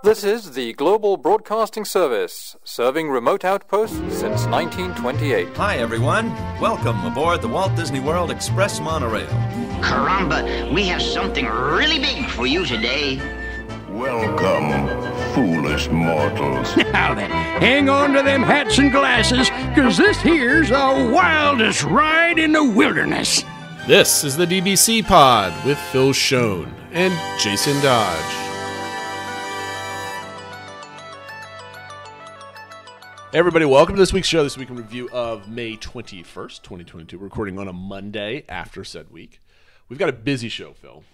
This is the Global Broadcasting Service, serving remote outposts since 1928. Hi, everyone. Welcome aboard the Walt Disney World Express Monorail. Caramba, we have something really big for you today. Welcome, foolish mortals. Now then, hang on to them hats and glasses, because this here's the wildest ride in the wilderness. This is the DBC Pod with Phil Schoen and Jason Dodge. Hey everybody, welcome to this week's show. This week in review of May 21st, 2022. We're recording on a Monday after said week. We've got a busy show, Phil.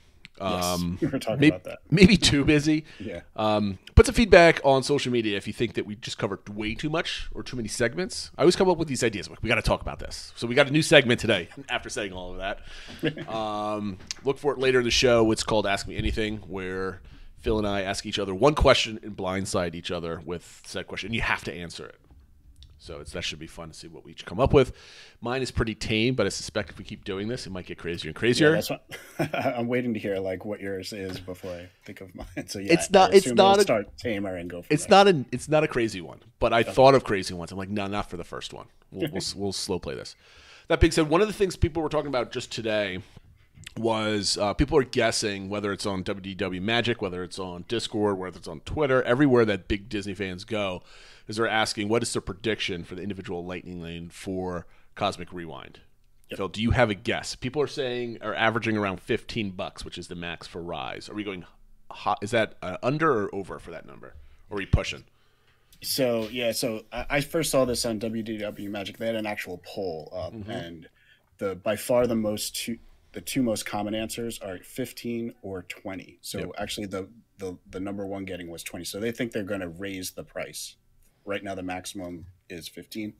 Yes, we were talking about that. Maybe too busy. Yeah. Put some feedback on social media if you think that we just covered way too much or too many segments. I always come up with these ideas. Like, we got to talk about this. So we got a new segment today after saying all of that. Look for it later in the show. It's called Ask Me Anything, where Phil and I ask each other one question and blindside each other with said question. And you have to answer it. So that should be fun to see what we each come up with. Mine is pretty tame, but I suspect if we keep doing this, it might get crazier and crazier. Yeah, that's what, I'm waiting to hear like what yours is before I think of mine. So yeah, it's not start tamer and go. It's not a crazy one, but I thought of crazy ones. I'm like, no, not for the first one. We'll slow play this. That being said, one of the things people were talking about just today was people are guessing whether it's on WDW Magic, whether it's on Discord, whether it's on Twitter, everywhere that big Disney fans go. Is they're asking what is their prediction for the individual Lightning Lane for Cosmic Rewind? Yep. Phil, do you have a guess? People are averaging around $15, which is the max for Rise. Are we going hot? Is that under or over for that number? Or are we pushing? So I first saw this on WDW Magic. They had an actual poll, and by far the two most common answers are 15 or 20. So actually the number one getting was 20. So they think they're going to raise the price. Right now, the maximum is 15.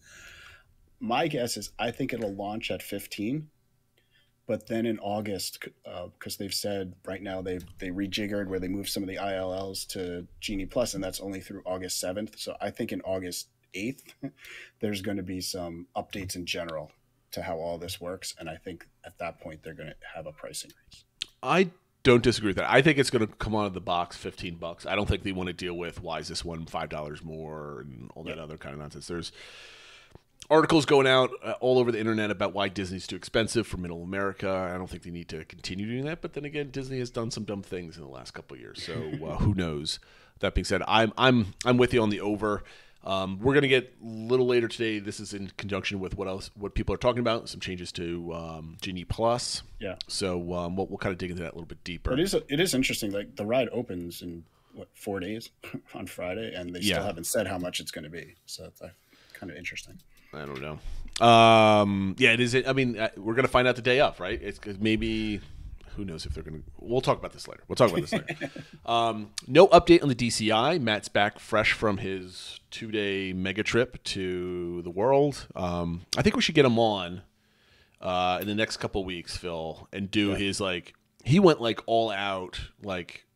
My guess is I think it'll launch at 15, but then in August, because they've said right now they rejiggered where they moved some of the ILLs to Genie Plus, and that's only through August 7th. So I think in August 8th, there's going to be some updates in general to how all this works, and I think at that point they're going to have a price increase. I don't disagree with that. I think it's going to come out of the box $15. I don't think they want to deal with why is this one $5 more and all that other kind of nonsense. There's articles going out all over the internet about why Disney's too expensive for middle America. I don't think they need to continue doing that. But then again, Disney has done some dumb things in the last couple of years, so who knows? That being said, I'm with you on the over. We're going to get a little later today. This is in conjunction with what people are talking about, some changes to Genie Plus. Yeah. So we'll kind of dig into that a little bit deeper. But it is interesting. Like the ride opens in 4 days on Friday, and they still haven't said how much it's going to be. So it's kind of interesting. I don't know. It is. I mean, we're going to find out the day of, right? It's maybe. Who knows if they're going to... We'll talk about this later. No update on the DCI. Matt's back fresh from his 2-day mega trip to the world. I think we should get him on in the next couple weeks, Phil, and do his, like... He went, like, all out, like,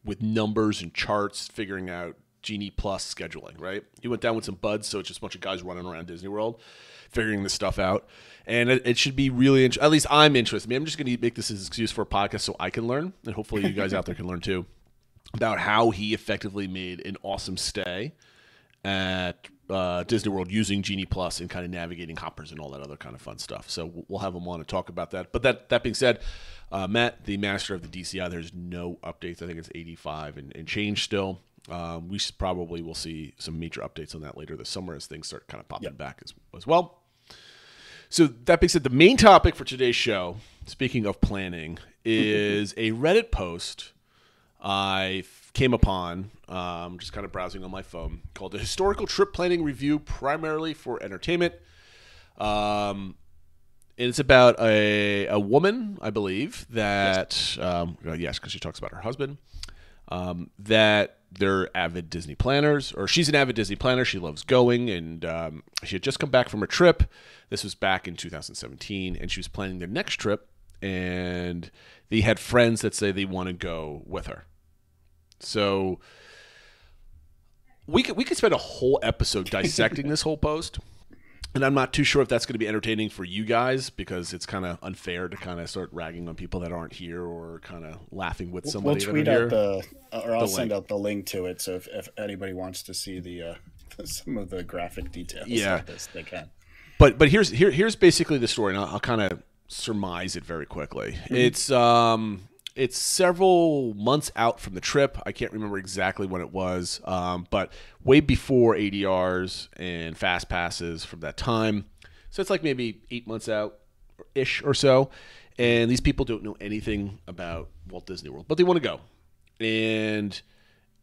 with numbers and charts, figuring out Genie Plus scheduling, right? He went down with some buds, so it's just a bunch of guys running around Disney World, figuring this stuff out. And it should be really at least I'm interested. I mean, I'm just going to make this as an excuse for a podcast so I can learn, and hopefully you guys out there can learn too, about how he effectively made an awesome stay at Disney World using Genie Plus and kind of navigating hoppers and all that other kind of fun stuff. So we'll have him on to talk about that. But that being said, Matt, the master of the DCI, there's no updates. I think it's 85 and change still. We probably will see some major updates on that later this summer as things start kind of popping back as well. So that being said, the main topic for today's show, speaking of planning, is a Reddit post I came upon, just kind of browsing on my phone, called "The Historical Trip Planning Review Primarily for Entertainment." And it's about a woman, I believe, that, yes, because she talks about her husband, that they're avid Disney planners, or she's an avid Disney planner. She loves going, and she had just come back from a trip. This was back in 2017, and she was planning their next trip, and they had friends that say they want to go with her. So we could spend a whole episode dissecting this whole post. And I'm not too sure if that's going to be entertaining for you guys, because it's kind of unfair to kind of start ragging on people that aren't here or kind of laughing with somebody. We'll tweet out I'll the send link. out the link to it. So if anybody wants to see the some of the graphic details of this, they can. But here's basically the story, and I'll kind of surmise it very quickly. It's several months out from the trip. I can't remember exactly when it was, but way before ADRs and fast passes from that time. So it's like maybe 8 months out-ish or so. And these people don't know anything about Walt Disney World, but they want to go. And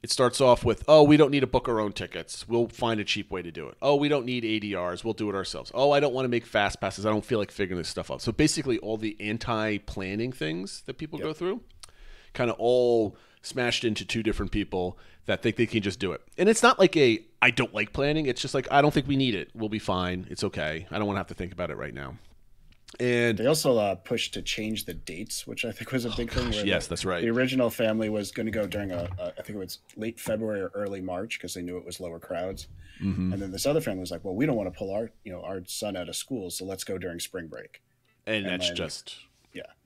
it starts off with, oh, we don't need to book our own tickets. We'll find a cheap way to do it. Oh, we don't need ADRs. We'll do it ourselves. Oh, I don't want to make fast passes. I don't feel like figuring this stuff out. So basically all the anti-planning things that people go through kind of all smashed into two different people that think they can just do it. And it's not like I don't like planning. It's just like, I don't think we need it. We'll be fine. It's okay. I don't want to have to think about it right now. And they also pushed to change the dates, which I think was a big thing. Yes, that's right. The original family was going to go during I think it was late February or early March, because they knew it was lower crowds. And then this other family was like, well, we don't want to pull our son out of school, so let's go during spring break. And that's then, just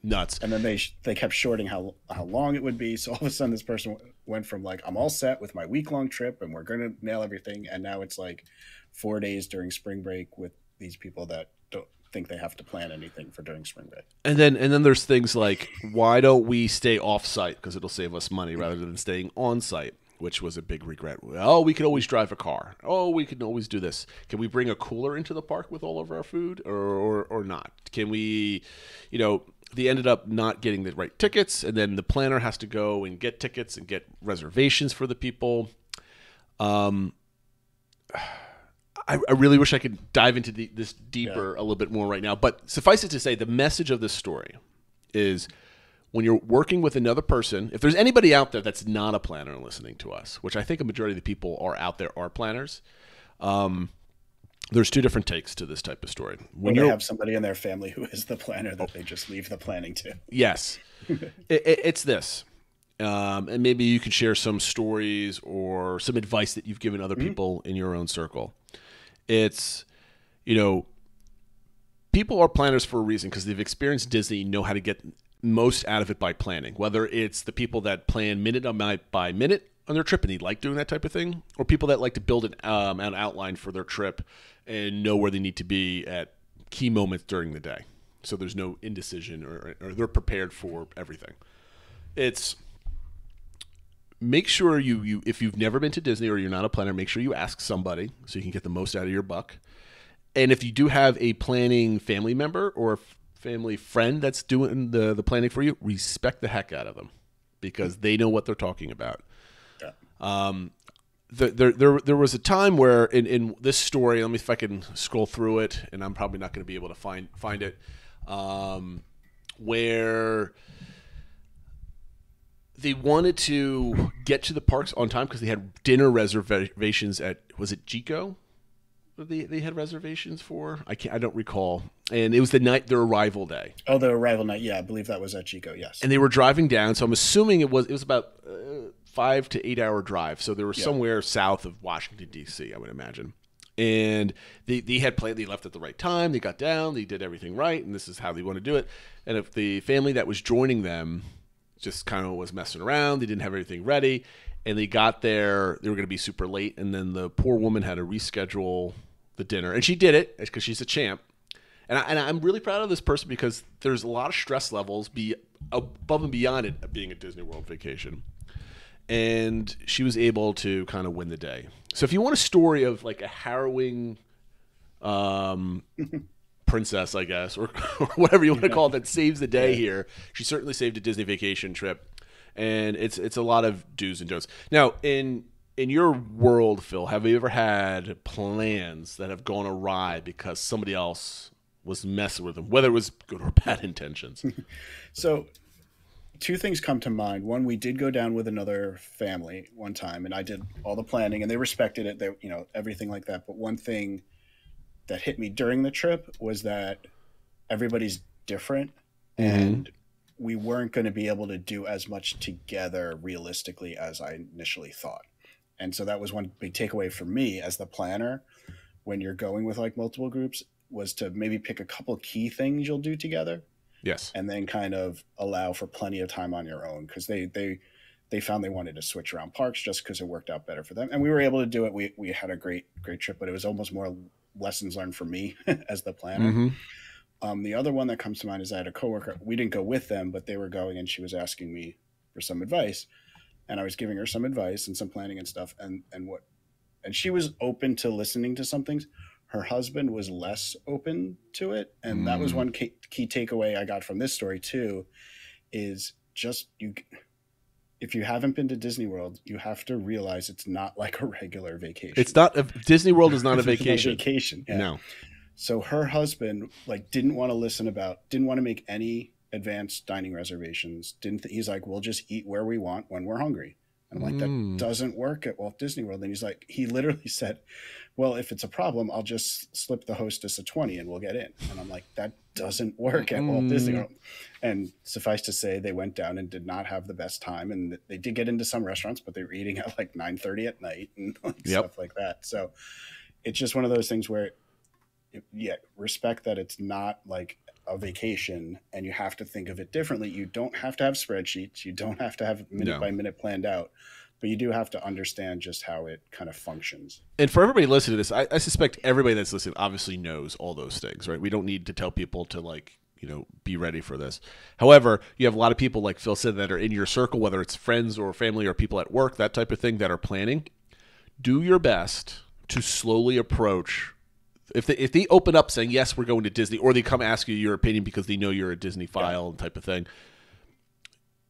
nuts. And then they kept shorting how long it would be. So all of a sudden this person went from like, I'm all set with my week-long trip and we're going to nail everything. And now it's like 4 days during spring break with these people that don't think they have to plan anything for during spring break. And then there's things like, why don't we stay off-site because it'll save us money rather than staying on-site, which was a big regret. Oh, we could always drive a car. Oh, we can always do this. Can we bring a cooler into the park with all of our food or not? Can we, they ended up not getting the right tickets, and then the planner has to go and get tickets and get reservations for the people. I really wish I could dive into this deeper a little bit more right now. But suffice it to say, the message of this story is when you're working with another person, if there's anybody out there that's not a planner and listening to us, which I think a majority of the people are out there are planners, there's two different takes to this type of story. When you have somebody in their family who is the planner that they just leave the planning to. Yes. It's this. And maybe you can share some stories or some advice that you've given other people in your own circle. It's, people are planners for a reason because they've experienced Disney, know how to get most out of it by planning. Whether it's the people that plan minute by minute on their trip and they like doing that type of thing, or people that like to build an outline for their trip and know where they need to be at key moments during the day. So there's no indecision or they're prepared for everything. It's make sure you if you've never been to Disney or you're not a planner, make sure you ask somebody so you can get the most out of your buck. And if you do have a planning family member or a family friend that's doing the planning for you, respect the heck out of them because they know what they're talking about. Yeah. There was a time where in this story, let me if I can scroll through it, and I'm probably not going to be able to find it, where they wanted to get to the parks on time because they had dinner reservations at, was it Chico? They had reservations for? I don't recall. And it was their arrival day. Oh, the arrival night. Yeah, I believe that was at Chico. Yes. And they were driving down, so I'm assuming it was about 5 to 8 hour drive. So they were somewhere south of Washington D.C., I would imagine. And they had planned. They left at the right time. They got down. They did everything right, and this is how they want to do it. And if the family that was joining them just kind of was messing around, they didn't have everything ready, and they got there, they were going to be super late, and then the poor woman had to reschedule the dinner, and she did it because she's a champ. And I'm really proud of this person because there's a lot of stress levels above and beyond it being a Disney World vacation. And she was able to kind of win the day. So if you want a story of like a harrowing princess, I guess, or whatever you want to call it, that saves the day here, she certainly saved a Disney vacation trip. And it's a lot of do's and don'ts. Now, in your world, Phil, have you ever had plans that have gone awry because somebody else was messing with them, whether it was good or bad intentions? So two things come to mind. One, we did go down with another family one time, and I did all the planning, and they respected it. They, everything like that. But one thing that hit me during the trip was that everybody's different, and we weren't going to be able to do as much together realistically as I initially thought. And so that was one big takeaway for me as the planner, when you're going with like multiple groups was to maybe pick a couple key things you'll do together. Yes. And then kind of allow for plenty of time on your own, because they found they wanted to switch around parks just because it worked out better for them. And we were able to do it. We had a great trip, but it was almost more lessons learned for me as the planner. The other one that comes to mind is I had a coworker. We didn't go with them, but they were going, and she was asking me for some advice, and I was giving her some advice and some planning and stuff. And she was open to listening to some things. Her husband was less open to it. And that was one key takeaway I got from this story too, is just if you haven't been to Disney World, you have to realize it's not like a regular vacation. It's not Disney World is not a vacation. Vacation. Yeah. No. So her husband didn't want to make any advanced dining reservations. He's like, we'll just eat where we want when we're hungry. And I'm like, that doesn't work at Walt Disney World. And he's like, he literally said, well, if it's a problem, I'll just slip the hostess a 20 and we'll get in. And I'm like, that doesn't work at Walt Disney World. And suffice to say, they went down and did not have the best time. And they did get into some restaurants, but they were eating at like 9:30 at night and stuff like that. So it's just one of those things where, respect that it's not like a vacation and you have to think of it differently. You don't have to have spreadsheets. You don't have to have minute by minute planned out, but you do have to understand just how it kind of functions. And for everybody listening to this, I suspect everybody that's listening obviously knows all those things, right? We don't need to tell people to be ready for this. However, you have a lot of people, like Phil said, that are in your circle, whether it's friends or family or people at work, that type of thing, that are planning. Do your best to slowly approach. If they open up saying, yes, we're going to Disney, or they come ask you your opinion because they know you're a Disney file type of thing,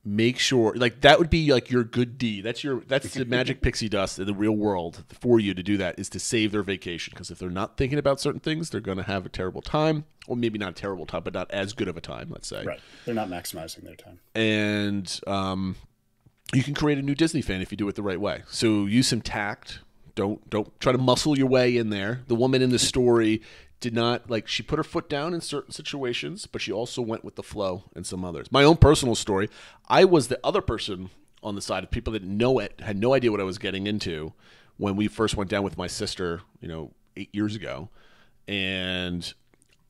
make sure, that would be your good deed. That's the magic pixie dust in the real world for you to do that, is to save their vacation. Because if they're not thinking about certain things, they're going to have a terrible time, or maybe not a terrible time, but not as good of a time, let's say. Right. They're not maximizing their time. And you can create a new Disney fan if you do it the right way. So use some tact. Don't try to muscle your way in there. The woman in the story did not, she put her foot down in certain situations, but she also went with the flow in some others. My own personal story, I was the other person on the side of people that had no idea what I was getting into when we first went down with my sister, 8 years ago. And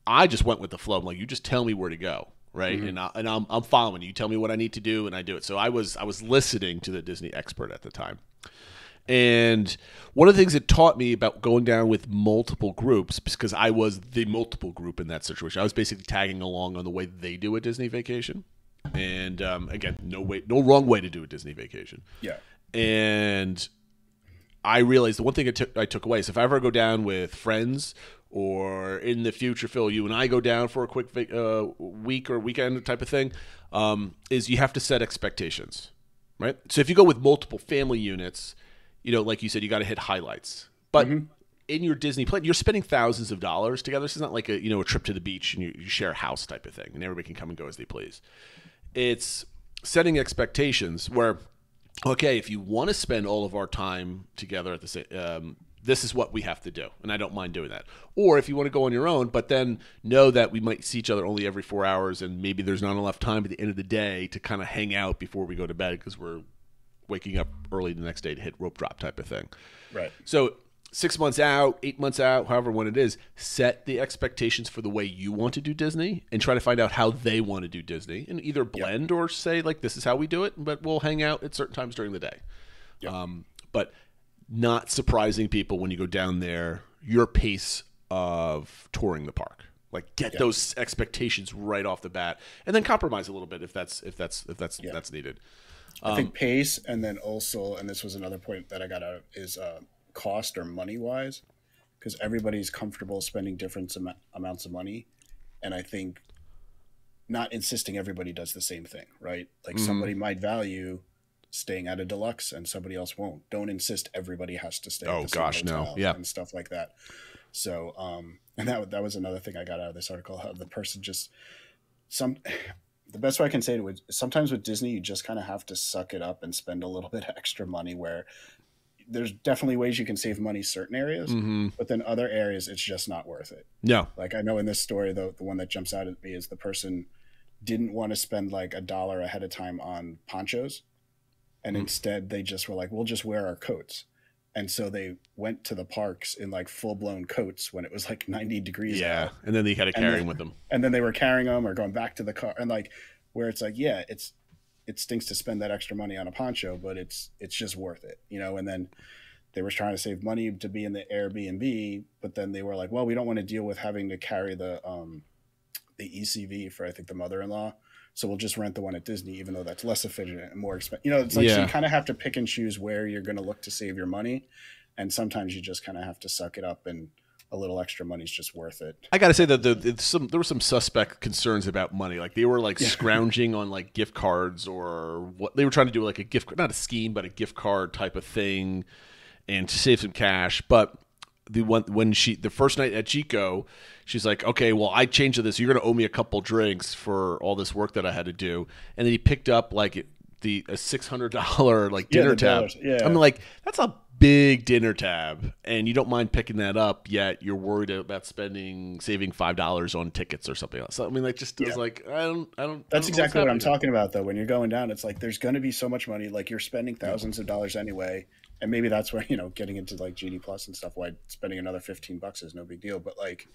I just went with the flow. I'm like, you just tell me where to go, right? Mm-hmm. And I'm following you. You tell me what I need to do, and I do it. So I was listening to the Disney expert at the time. And one of the things that taught me about going down with multiple groups, because I was the multiple group in that situation, I was basically tagging along on the way they do a Disney vacation. And again, no wrong way to do a Disney vacation. Yeah. And I realized the one thing I took away is if I ever go down with friends, or in the future, Phil, you and I go down for a quick week or weekend type of thing, is you have to set expectations, right? So if you go with multiple family units, like you said, you got to hit highlights. But in your Disney plan, you're spending thousands of dollars together. This is not like a trip to the beach and you share a house type of thing, and everybody can come and go as they please. It's setting expectations where, okay, if you want to spend all of our time together at the same, this is what we have to do, and I don't mind doing that. Or if you want to go on your own, but then know that we might see each other only every 4 hours, and maybe there's not enough time at the end of the day to kind of hang out before we go to bed because we're waking up early the next day to hit rope drop type of thing. Right. So 6 months out, 8 months out, however when it is, set the expectations for the way you want to do Disney and try to find out how they want to do Disney, and either blend or say, this is how we do it, but we'll hang out at certain times during the day. Yep. But not surprising people when you go down there, your pace of touring the park. Get those expectations right off the bat, and then compromise a little bit if that's needed. I think pace, and then also, and this was another point that I got out of, is cost or money wise, because everybody's comfortable spending different amounts of money, and I think not insisting everybody does the same thing, right? Somebody might value staying at a deluxe and somebody else won't. Don't insist everybody has to stay at the same hotel and stuff like that. So and that was another thing I got out of this article, how the person just the best way I can say it is sometimes with Disney, you just kind of have to suck it up and spend a little bit of extra money, where there's definitely ways you can save money certain areas, but then other areas, it's just not worth it. No. I know in this story, the one that jumps out at me is the person didn't want to spend $1 ahead of time on ponchos. And instead they just were like, we'll just wear our coats. And so they went to the parks in like full blown coats when it was like 90 degrees Yeah, out. and then they had to carry them with them. And then they were carrying them or going back to the car, and like where it's like, yeah, it stinks to spend that extra money on a poncho, but it's just worth it, you know. And then they were trying to save money to be in the Airbnb, but then they were like, well, we don't want to deal with having to carry the ECV for, I think, the mother-in-law. So we'll just rent the one at Disney, even though that's less efficient and more expensive. You know, it's like, so you kind of have to pick and choose where you're going to look to save your money. And sometimes you just kind of have to suck it up, and a little extra money is just worth it. I got to say that there were some suspect concerns about money. Like they were like scrounging on like gift cards, or what they were trying to do, like a gift, not a scheme, but a gift card type of thing, and to save some cash. But the first night at Chico, she's like, okay, well, I changed to this. You're going to owe me a couple drinks for all this work that I had to do. And then he picked up like a $600 like dinner tab. Yeah. I'm like, that's a big dinner tab, and you don't mind picking that up, yet you're worried about saving $5 on tickets or something else. So, I mean, like, just was like, I don't. That's exactly what I'm talking about, though. When you're going down, it's like there's going to be so much money. Like you're spending thousands of dollars anyway, and maybe that's where, you know, getting into like Genie Plus and stuff, why spending another $15 is no big deal. But like,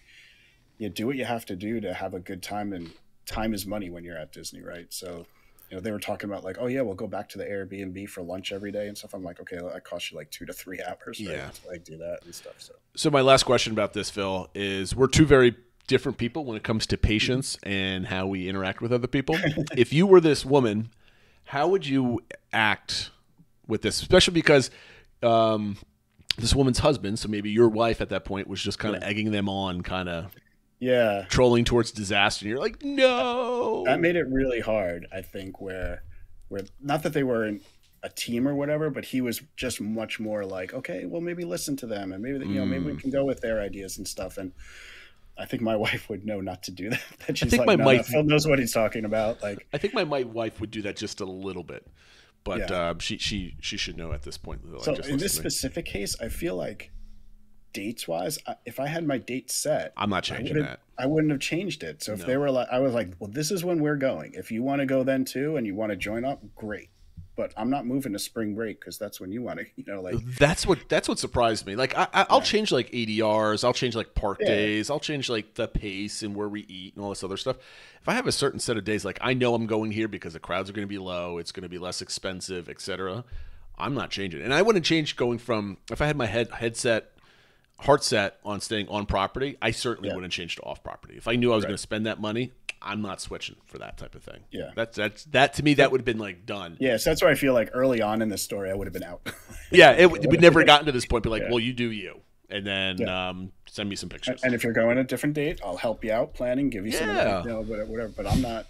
you do what you have to do to have a good time, and time is money when you're at Disney, right? So, you know, they were talking about like, oh yeah, we'll go back to the Airbnb for lunch every day and stuff. I'm like, okay, well, that costs you like 2 to 3 hours, right? Yeah. To like do that and stuff. So my last question about this, Phil, is we're two very different people when it comes to patience and how we interact with other people. If you were this woman, how would you act with this? Especially because this woman's husband, so maybe your wife at that point, was just kind of egging them on, kind of trolling towards disaster. And you're like, no. That made it really hard, I think, where not that they were in a team or whatever, but he was just much more like, okay, well, maybe listen to them, and maybe maybe we can go with their ideas and stuff. And I think my wife would know not to do that. That she's like, no, Phil knows what he's talking about. Like, I think my wife would do that just a little bit, but she should know at this point. So in this specific case, I feel like dates wise, if I had my date set, I'm not changing that. I wouldn't have changed it. So if they were like, I was like, well, this is when we're going. If you want to go then too, and you want to join up, great. But I'm not moving to spring break because that's when you want to, you know, like that's what surprised me. Like I'll change like ADRs, I'll change like park days, I'll change like the pace and where we eat and all this other stuff. If I have a certain set of days, like I know I'm going here because the crowds are going to be low, it's going to be less expensive, etc. I'm not changing, and I wouldn't change going from if I had my heart set on staying on property. I certainly wouldn't change to off property. If I knew I was going to spend that money, I'm not switching for that type of thing. Yeah. That to me, that would have been like done. Yeah. So that's where I feel like early on in this story, I would have been out. Yeah. We'd never gotten to this point, be like, well, you do you. And then send me some pictures. And if you're going a different date, I'll help you out planning, give you some, whatever. But I'm not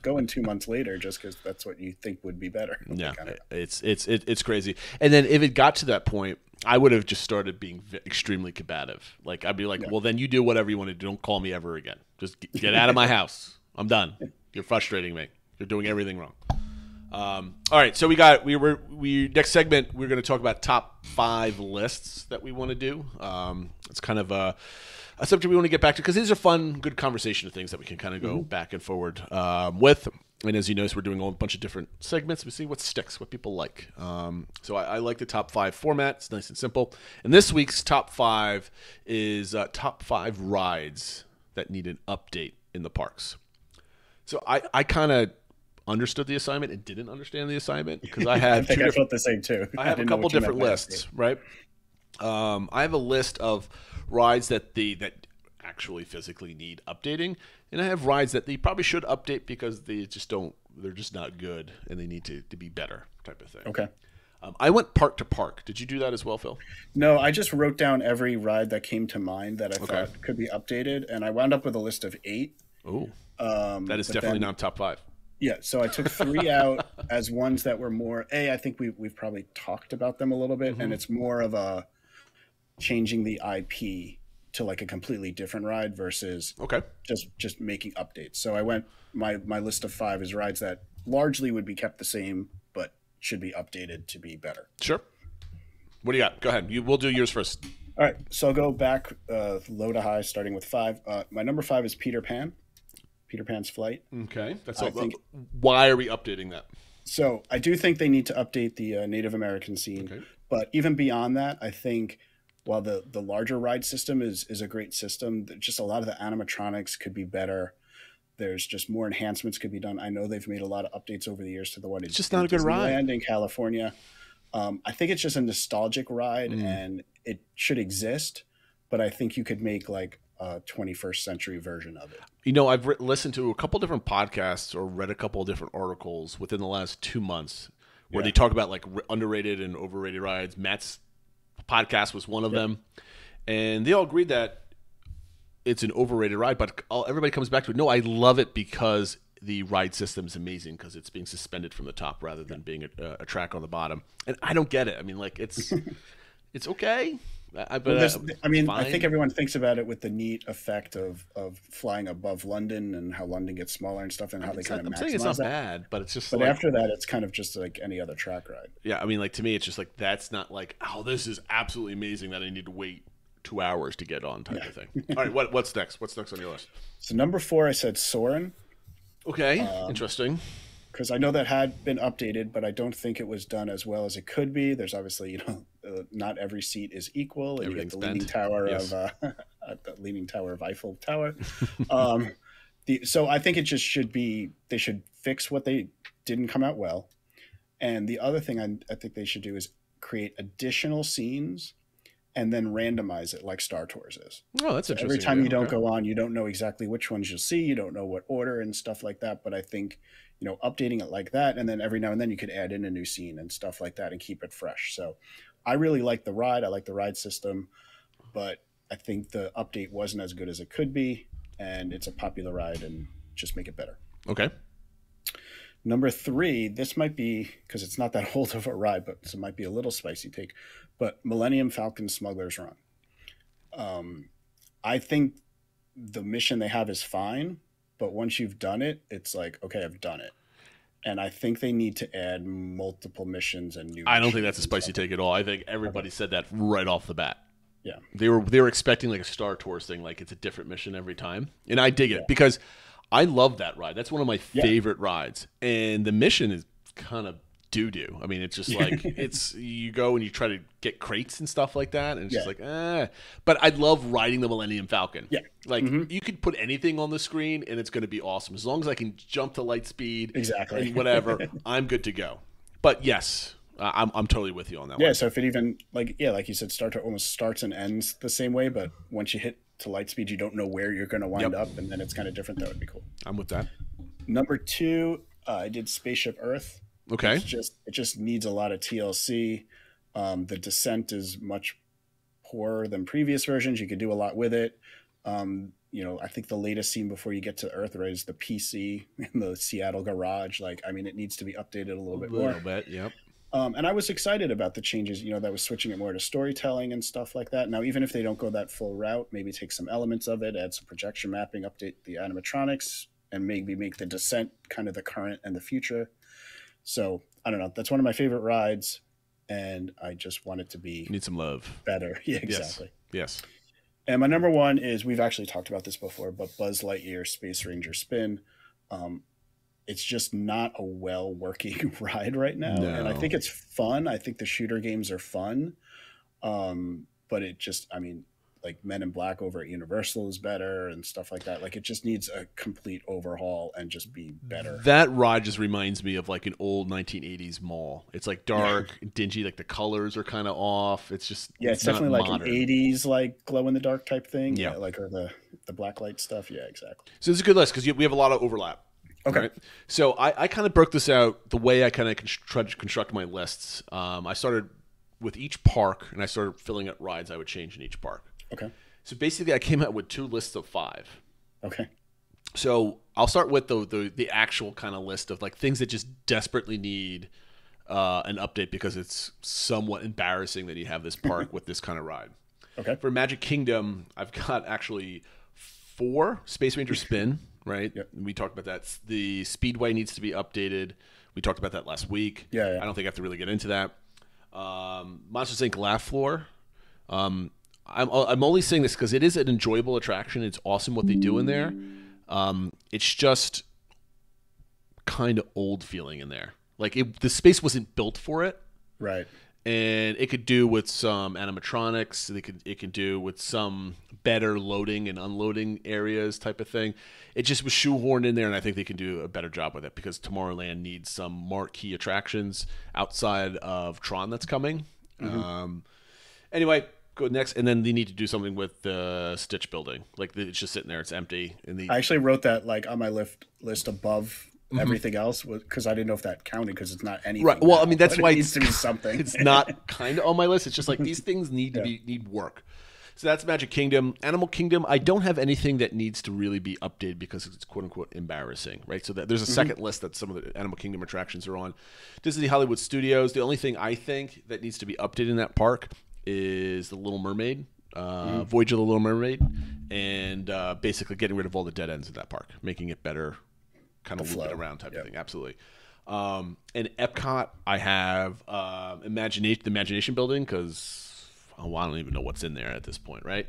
going 2 months later just because that's what you think would be better. Yeah. It's crazy. And then if it got to that point, I would have just started being extremely combative. Like I'd be like, well, then you do whatever you want to do. Don't call me ever again. Just get out of my house. I'm done. You're frustrating me. You're doing everything wrong. All right. So next segment, we're going to talk about top 5 lists that we want to do. It's kind of a subject we want to get back to because these are fun, good conversation of things that we can kind of go back and forward with. And as you notice, we're doing a bunch of different segments. We see what sticks, what people like. So I like the top 5 format. It's nice and simple. And this week's top 5 is top 5 rides that need an update in the parks. So I kind of understood the assignment and didn't understand the assignment because I had I think I felt the same too. I have a couple different lists, right? I have a list of rides that actually physically need updating, and I have rides that they probably should update because they're just not good and they need to be better type of thing. Okay. I went park to park. Did you do that as well, Phil? No, I just wrote down every ride that came to mind that I thought could be updated, and I wound up with a list of 8. Oh, that is definitely not top 5. Yeah, so I took 3 out as ones that were more. I think we've probably talked about them a little bit, and it's more of a changing the IP to like a completely different ride versus just making updates. So I went my list of 5 is rides that largely would be kept the same, but should be updated to be better. Sure. What do you got? Go ahead. We'll do yours first. All right, so I'll go back low to high, starting with 5. My number 5 is Peter Pan's Flight. Okay, why are we updating that? So I do think they need to update the Native American scene But even beyond that, I think while the larger ride system is a great system, just a lot of the animatronics could be better. There's just more enhancements could be done. I know they've made a lot of updates over the years to the one. It's just not a good ride in California. I think it's just a nostalgic ride, and it should exist. But I think you could make like a 21st century version of it. You know, I've listened to a couple different podcasts or read a couple of different articles within the last 2 months where they talk about like underrated and overrated rides. Matt's podcast was one of them, and they all agreed that it's an overrated ride, but everybody comes back to it. No, I love it because the ride system is amazing because it's being suspended from the top rather than being a track on the bottom. And I don't get it. I mean, like it's okay. I think everyone thinks about it with the neat effect of flying above London and how London gets smaller and stuff, and how they kind of maximize. I'm saying it's not that. bad, but it's just. But after that, it's kind of just like any other track ride. Yeah, I mean, like to me, it's just like that's not like, oh, this is absolutely amazing that I need to wait 2 hours to get on type of thing. All right, what's next? What's next on your list? So number 4, I said Soarin'. Okay, interesting. Because I know that had been updated, but I don't think it was done as well as it could be. There's obviously, not every seat is equal. And you get the Leaning Tower of the Leaning Tower of Eiffel Tower. So I think it just should be, they should fix what they didn't come out well. And the other thing I think they should do is create additional scenes and then randomize it like Star Tours is. Oh, that's interesting. Every time you don't go on, you don't know exactly which ones you'll see. You don't know what order and stuff like that. But I think, updating it like that, and then every now and then you could add in a new scene and stuff like that and keep it fresh. So I really like the ride. I like the ride system, but I think the update wasn't as good as it could be. And it's a popular ride, and just make it better. Okay. Number 3, this might be, because it's not that old of a ride, but it might be a little spicy take, but Millennium Falcon Smuggler's Run. I think the mission they have is fine, but once you've done it, it's like, okay, I've done it. And I think they need to add multiple missions and new I don't think that's a spicy take at all. I think everybody said that right off the bat. Yeah. They were expecting like a Star Tours thing, like it's a different mission every time. And I dig it because I love that ride. That's one of my favorite rides. And the mission is kind of doo-doo. I mean, it's just like, you go and you try to get crates and stuff like that. And it's just like, But I love riding the Millennium Falcon. Yeah. Like, you could put anything on the screen and it's going to be awesome. As long as I can jump to light speed. Exactly. And whatever, I'm good to go. But yes, I'm totally with you on that one. Yeah, so if it even, like you said, Star Tours almost starts and ends the same way, but once you hit to light speed, you don't know where you're going to wind up, and then it's kind of different. That would be cool. I'm with that. Number 2, I did Spaceship Earth. Okay. It just needs a lot of TLC. The descent is much poorer than previous versions. You could do a lot with it. I think the latest scene before you get to Earth, right, is the PC in the Seattle garage. It needs to be updated a little bit more. A little bit, yep. And I was excited about the changes, that was switching it more to storytelling and stuff like that. Now, even if they don't go that full route, maybe take some elements of it, add some projection mapping, update the animatronics, and maybe make the descent kind of the current and the future. So, I don't know. That's one of my favorite rides, and I just want it to be... Need some love. Better. Yeah, exactly. Yes. And my number 1 is, we've actually talked about this before, but Buzz Lightyear Space Ranger Spin. It's just not a well-working ride right now. No. And I think it's fun. I think the shooter games are fun. But it just, like Men in Black over at Universal is better and stuff like that. Like, it just needs a complete overhaul and just be better. That ride just reminds me of like an old 1980s mall. It's like dark, dingy, like the colors are kind of off. It's just it's definitely like modern. An 80s like glow in the dark type thing. Yeah, like or the black light stuff. Yeah, exactly. So it's a good list because we have a lot of overlap. Okay. Right? So I kind of broke this out the way I kind of tried to construct my lists. I started with each park, and I started filling out rides I would change in each park. Okay. So basically, I came out with 2 lists of 5. Okay. So I'll start with the actual kind of list of like things that just desperately need an update because it's somewhat embarrassing that you have this park with this kind of ride. Okay. For Magic Kingdom, I've got actually 4 Space Ranger Spin. Right? Yep. We talked about that. The Speedway needs to be updated. We talked about that last week. Yeah. I don't think I have to really get into that. Monsters Inc. Laugh Floor. I'm only saying this because it is an enjoyable attraction. It's awesome what they do in there. It's just kind of old feeling in there. Like the space wasn't built for it. Right. and it could do with some animatronics. It could do with some better loading and unloading areas type of thing. It just was shoehorned in there, and I think they can do a better job with it because Tomorrowland needs some marquee attractions outside of Tron that's coming. Anyway, go next, and then they need to do something with the Stitch building. Like it's just sitting there, it's empty. And I actually wrote that like on my list above everything else because I didn't know if that counted because it's not anything. Right. Well, now, I mean that's why it needs to be something. It's not kind of on my list. It's just like these things need work. So that's Magic Kingdom. Animal Kingdom, I don't have anything that needs to really be updated because it's quote unquote embarrassing, right? So there's a second list that some of the Animal Kingdom attractions are on. Disney Hollywood Studios, the only thing I think that needs to be updated in that park is the Little Mermaid, Voyage of the Little Mermaid, and basically getting rid of all the dead ends in that park, making it better, kind of loop it around type of thing. Absolutely. And Epcot, I have the Imagination Building because I don't even know what's in there at this point, right?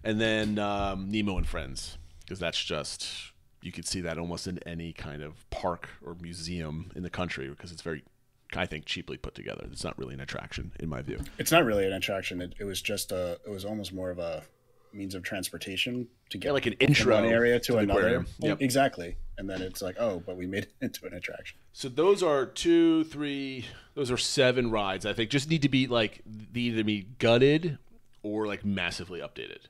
And then Nemo and Friends because that's just you could see that almost in any kind of park or museum in the country because it's very, I think, cheaply put together. It's not really an attraction in my view. It's not really an attraction. It was just it was almost more of a means of transportation to get like an intro from one area to another. Yep. Exactly. And then it's like, oh, but we made it into an attraction. So those are 7 rides. I think just need to be like either be gutted or like massively updated.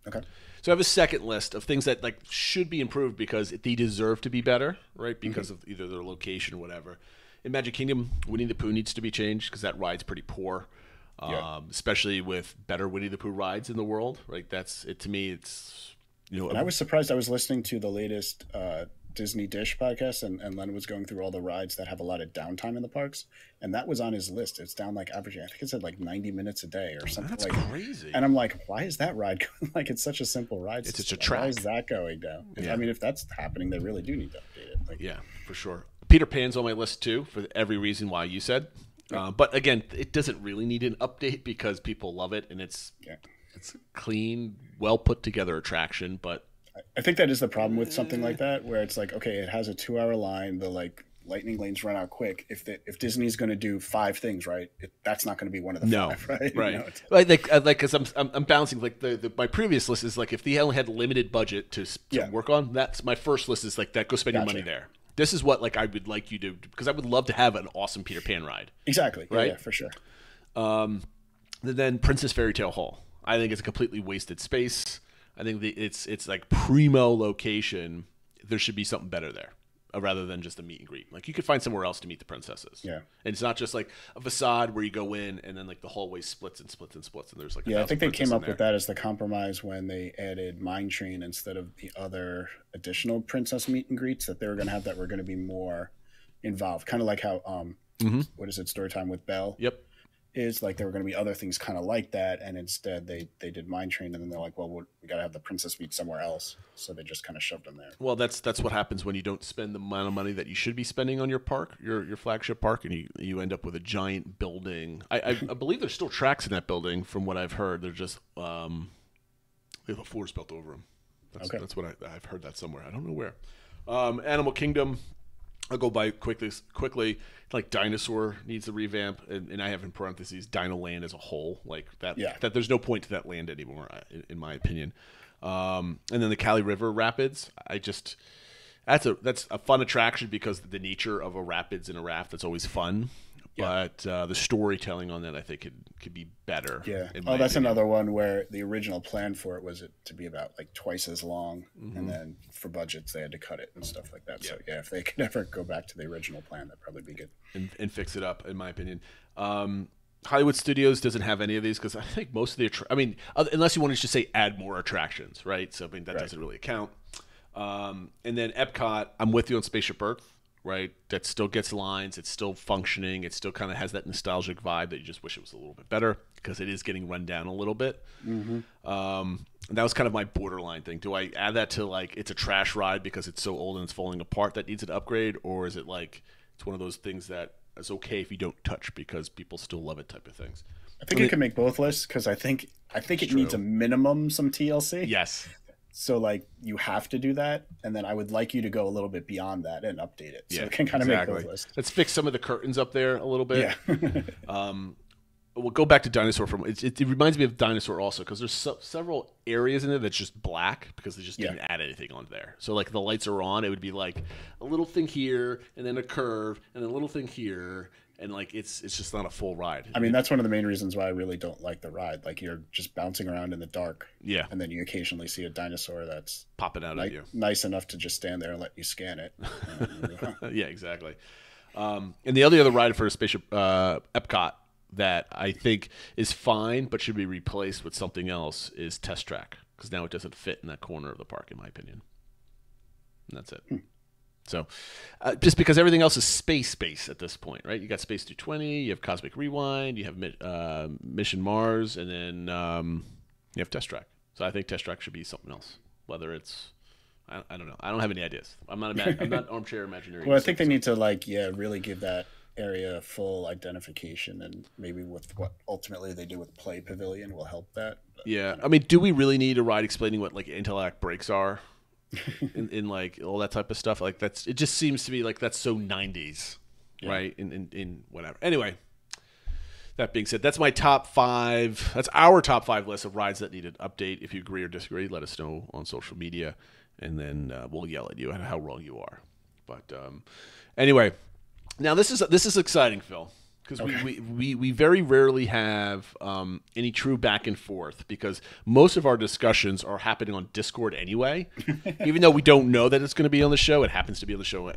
Okay. So I have a second list of things that like should be improved because they deserve to be better, right? Because of either their location or whatever. In Magic Kingdom, Winnie the Pooh needs to be changed because that ride's pretty poor. Especially with better Winnie the Pooh rides in the world. Right? That's it to me. It's And I was surprised. I was listening to the latest Disney Dish podcast, and Len was going through all the rides that have a lot of downtime in the parks, and that was on his list. It's down like averaging, I think it said like 90 minutes a day or something. That's like crazy. And I'm like, why is that ride going? Like it's such a simple ride. It's such a system. track. Why is that going down? I mean, if that's happening, they really do need to update it. Like, yeah, for sure. Peter Pan's on my list too for every reason why you said. But again, it doesn't really need an update because people love it and it's clean, well put together attraction. But I think that is the problem with something like that, where it's like, okay, it has a 2-hour line. The like lightning lanes run out quick. If Disney's going to do 5 things, right, that's not going to be one of the 5, right? Right. You know, like because I'm balancing like my previous list is like if they only had limited budget to work on, that's my first list is like that. Go spend your money there. This is what like I would like you to because I would love to have an awesome Peter Pan ride. Exactly. Right. Yeah, for sure. Then Princess Fairy Tale Hall. I think it's a completely wasted space. I think it's like primo location. There should be something better there rather than just a meet and greet. Like you could find somewhere else to meet the princesses. Yeah. And it's not just like a facade where you go in and then like the hallway splits and splits and splits and there's like I think they came up with that as the compromise when they added Mine Train instead of the other additional princess meet and greets that they were going to have that were going to be more involved. Kind of like how what is it, Storytime with Belle? Yep. Is like there were going to be other things kind of like that, and instead they did Mine Train, and then they're like, well, we got to have the princess meet somewhere else, so they just kind of shoved them there. Well, that's what happens when you don't spend the amount of money that you should be spending on your park, your flagship park, and you end up with a giant building. I believe there's still tracks in that building, from what I've heard. They're just they have a floors built over them. That's what I've heard that somewhere. I don't know where. Animal Kingdom. I'll go by quickly. Like Dinosaur needs a revamp, and I have in parentheses Dinoland as a whole. Like that. Yeah. That there's no point to that land anymore, in my opinion. And then the Cali River Rapids. That's a fun attraction because the nature of a rapids in a raft. That's always fun. Yeah. But the storytelling on that, I think, could be better. Yeah. That's another one where the original plan for it was it to be about like twice as long, and then for budgets they had to cut it and stuff like that. Yeah. So if they could ever go back to the original plan, that'd probably be good. And fix it up, in my opinion. Hollywood Studios doesn't have any of these because I think most of the unless you want to just say add more attractions, right? So I mean that doesn't really count. And then Epcot, I'm with you on Spaceship Earth. Right, that still gets lines. It's still functioning. It still kind of has that nostalgic vibe that you just wish it was a little bit better because it is getting run down a little bit. And that was kind of my borderline thing. Do I add that to like it's a trash ride because it's so old and it's falling apart that needs an upgrade, or is it like it's one of those things that is okay if you don't touch because people still love it type of things? I think you can make both lists because I think it needs a minimum some TLC. Yes. So, like, you have to do that, and then I would like you to go a little bit beyond that and update it. So it can kind of make those lists. Let's fix some of the curtains up there a little bit. Yeah. we'll go back to Dinosaur for a moment. It reminds me of Dinosaur also because there's several areas in it that's just black because they just didn't add anything on there. So like the lights are on, it would be like a little thing here and then a curve and then a little thing here. And like it's just not a full ride. I mean, that's one of the main reasons why I really don't like the ride. Like you're just bouncing around in the dark. Yeah. And then you occasionally see a dinosaur that's popping out at you. Nice enough to just stand there and let you scan it. Yeah, exactly. And the other ride for a spaceship Epcot that I think is fine but should be replaced with something else is Test Track because now it doesn't fit in that corner of the park, in my opinion. And that's it. So, just because everything else is space at this point, right? You got Space 220, you have Cosmic Rewind, you have Mission Mars, and then you have Test Track. So I think Test Track should be something else. Whether it's, I don't know. I don't have any ideas. I'm not armchair imaginary. Well, I think they need to really give that area full identification, and maybe with what ultimately they do with Play Pavilion will help that. But, yeah, I mean, do we really need a ride explaining what like intellect brakes are? in like all that type of stuff, like it just seems to be like that's so 90s, right? In whatever. Anyway, that being said, that's my top 5. That's our top 5 list of rides that need an update. If you agree or disagree, let us know on social media, and then we'll yell at you at how wrong you are. But anyway, now this is exciting, Phil. Because we very rarely have any true back and forth because most of our discussions are happening on Discord anyway. Even though we don't know that it's going to be on the show, it happens to be on the show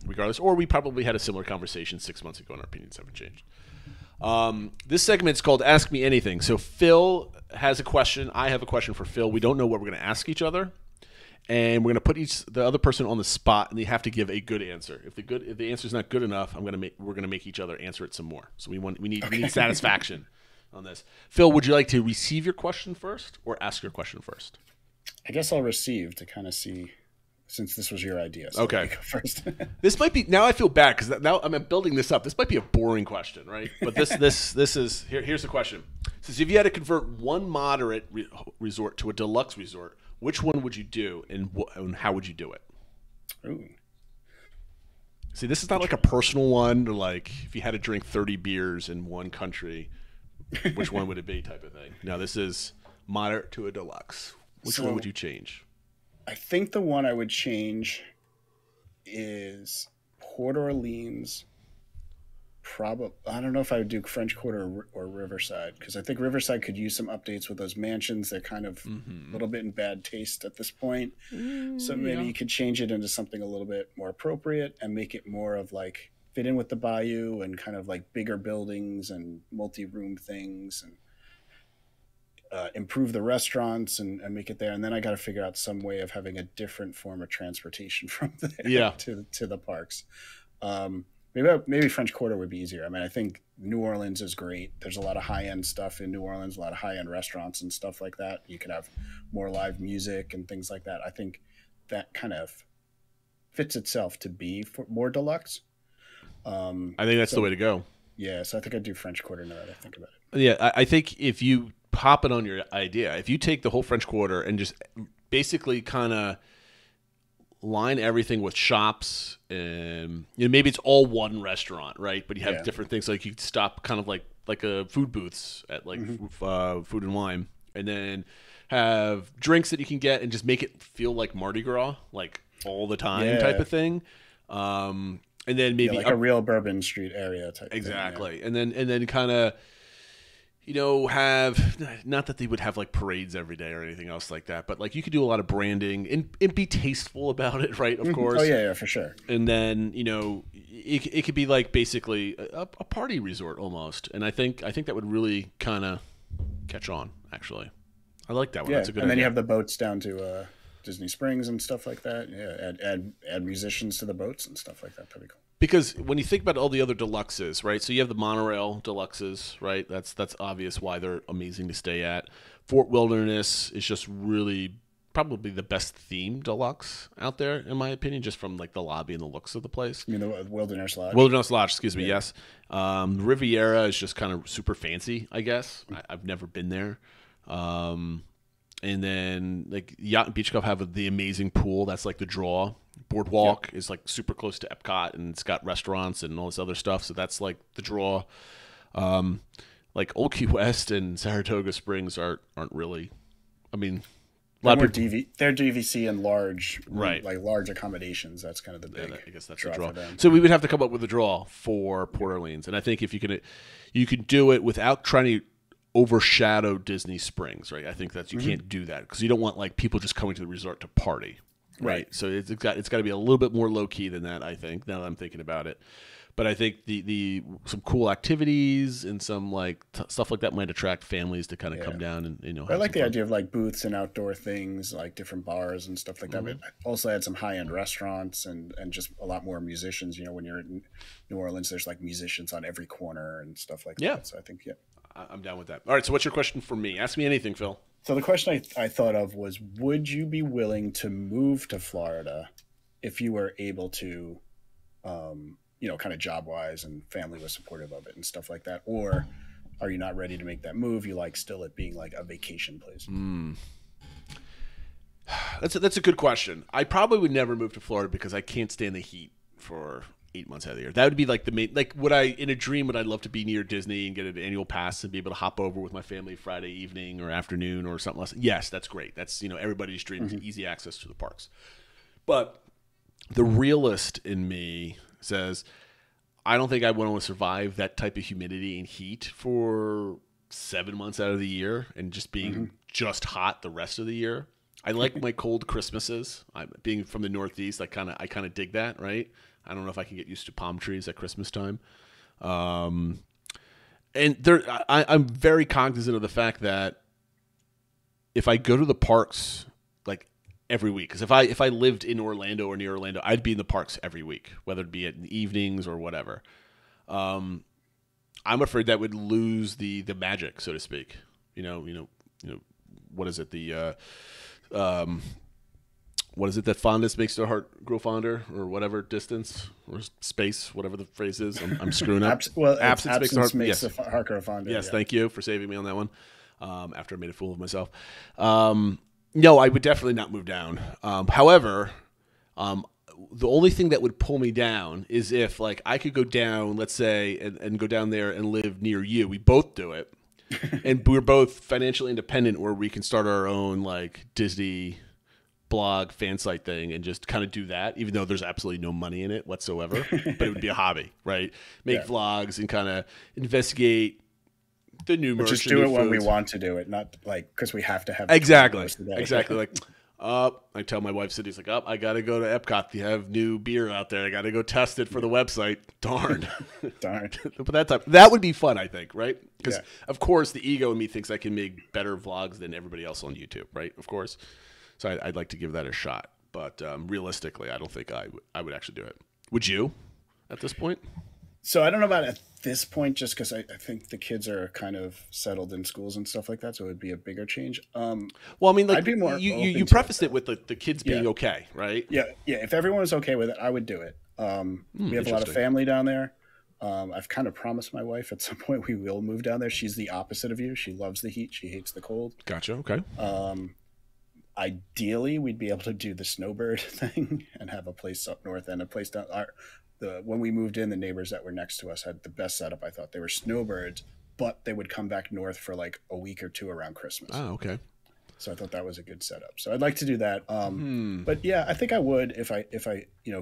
regardless. Or we probably had a similar conversation 6 months ago and our opinions haven't changed. This segment's called Ask Me Anything. So Phil has a question. I have a question for Phil. We don't know what we're going to ask each other. And we're going to put the other person on the spot, and they have to give a good answer. If the answer is not good enough, we're going to make each other answer it some more. So we need satisfaction on this. Phil, would you like to receive your question first or ask your question first? I guess I'll receive to kind of see, since this was your idea. So okay. Go first. This might be, now I feel bad because now I'm building this up. This might be a boring question, right? But this is here's the question. It says if you had to convert one moderate resort to a deluxe resort, which one would you do, and how would you do it? Ooh. See, this is not like a personal one, or like if you had to drink 30 beers in one country, which one would it be type of thing. Now, this is moderate to a deluxe. Which one would you change? I think the one I would change is Port Orleans. Probably, I don't know if I would do French Quarter or Riverside, because I think Riverside could use some updates with those mansions. They're kind of a little bit in bad taste at this point. So maybe you could change it into something a little bit more appropriate and make it more of like fit in with the bayou and kind of like bigger buildings and multi-room things and improve the restaurants and make it there. And then I got to figure out some way of having a different form of transportation from there to the parks. Maybe French Quarter would be easier. I mean, I think New Orleans is great. There's a lot of high-end stuff in New Orleans, a lot of high-end restaurants and stuff like that. You could have more live music and things like that. I think that kind of fits itself to be more deluxe. I think that's the way to go. Yeah, so I think I'd do French Quarter now that I think about it. Yeah, I think if you pop it on your idea, if you take the whole French Quarter and just basically kind of line everything with shops, and maybe it's all one restaurant, right? But you have different things, like you could stop kind of like a food booths at like Food and Wine, and then have drinks that you can get and just make it feel like Mardi Gras, like all the time type of thing. And then maybe like a real Bourbon Street area type exactly. Thing, and then kind of have, not that they would have like parades every day or anything else like that, but like you could do a lot of branding and be tasteful about it, right? Of course. Oh yeah, for sure. And then it could be like basically a party resort almost, and I think that would really kind of catch on. Actually, I like that one. That's a good. And then idea. you have the boats down to Disney Springs and stuff like that. Yeah, add musicians to the boats and stuff like that. That'd be cool. Because when you think about all the other deluxes, right? So you have the Monorail deluxes, right? That's obvious why they're amazing to stay at. Fort Wilderness is just really probably the best themed deluxe out there, in my opinion, just from like the lobby and the looks of the place. You mean the Wilderness Lodge? Wilderness Lodge, excuse me, yes. Riviera is just kind of super fancy, I guess. I've never been there. And then like Yacht and Beach Club have the amazing pool. That's like the draw. Boardwalk is like super close to Epcot, and it's got restaurants and all this other stuff. So that's like the draw. like Old Key West and Saratoga Springs aren't really. I mean, a They're lot more of people. they're DVC and large, Right. like large accommodations. That's kind of the big I guess that's draw the draw. for them. So we would have to come up with a draw for Port Orleans, and I think if you could do it without trying to overshadow Disney Springs, right? I think that you can't do that because you don't want like people just coming to the resort to party, right? So it's got to be a little bit more low key than that. I think now that I'm thinking about it. But I think the some cool activities and some like stuff like that might attract families to kind of come down and I like the idea of like booths and outdoor things, like different bars and stuff like that. Mm-hmm. But I also had some high end restaurants and just a lot more musicians. You know, when you're in New Orleans, there's like musicians on every corner and stuff like that. So I think I'm down with that. All right, so what's your question for me? Ask me anything, Phil. So the question I thought of was, would you be willing to move to Florida if you were able to? Kind of job wise and family was supportive of it and stuff like that, or are you not ready to make that move? You like still it being like a vacation place? That's a good question. I probably would never move to Florida because I can't stand the heat for 8 months out of the year. That would be like the main, like in a dream would I love to be near Disney and get an annual pass and be able to hop over with my family Friday evening or afternoon or something else. Yes, that's great. That's, everybody's dream is easy access to the parks. But the realist in me says, I don't think I want to survive that type of humidity and heat for 7 months out of the year and just being just hot the rest of the year. I like my cold Christmases. Being from the Northeast, I kind of dig that, right? I don't know if I can get used to palm trees at Christmas time. And I'm very cognizant of the fact that if I go to the parks like every week, because if I lived in Orlando or near Orlando, I'd be in the parks every week, whether it be at evenings or whatever. I'm afraid that would lose the magic, so to speak. What is it? What is it that fondness makes the heart grow fonder, or whatever, distance or space, whatever the phrase is. I'm screwing up. Absence makes the heart grow fonder. Yes, thank you for saving me on that one. After I made a fool of myself. No, I would definitely not move down. However, the only thing that would pull me down is if like I could go down, let's say, and go down there and live near you. We both do it. And we're both financially independent where we can start our own like Disney blog fan site thing and just kind of do that, even though there's absolutely no money in it whatsoever, but it would be a hobby, right? Make vlogs and kind of investigate the new merch. Just do it when we want to do it, not like because we have to have exactly. Like, I tell my wife, Sydney's like, I got to go to Epcot. They have new beer out there. I got to go test it for the website. Darn. But that would be fun, I think, right? Because, of course, the ego in me thinks I can make better vlogs than everybody else on YouTube, right? Of course. So I'd like to give that a shot. But realistically, I don't think I would actually do it. Would you at this point? So I don't know about at this point, just because I think the kids are kind of settled in schools and stuff like that, so it would be a bigger change. Well, I mean, like I'd be more you prefaced it with the kids being okay, right? Yeah. If everyone was okay with it, I would do it. We have a lot of family down there. I've kind of promised my wife at some point we will move down there. She's the opposite of you. She loves the heat. She hates the cold. Gotcha. Okay. Ideally, we'd be able to do the snowbird thing and have a place up north and a place down. When we moved in, the neighbors that were next to us had the best setup. I thought they were snowbirds, but they would come back north for like a week or two around Christmas. Oh, okay. So I thought that was a good setup. So I'd like to do that. But yeah, I think I would if I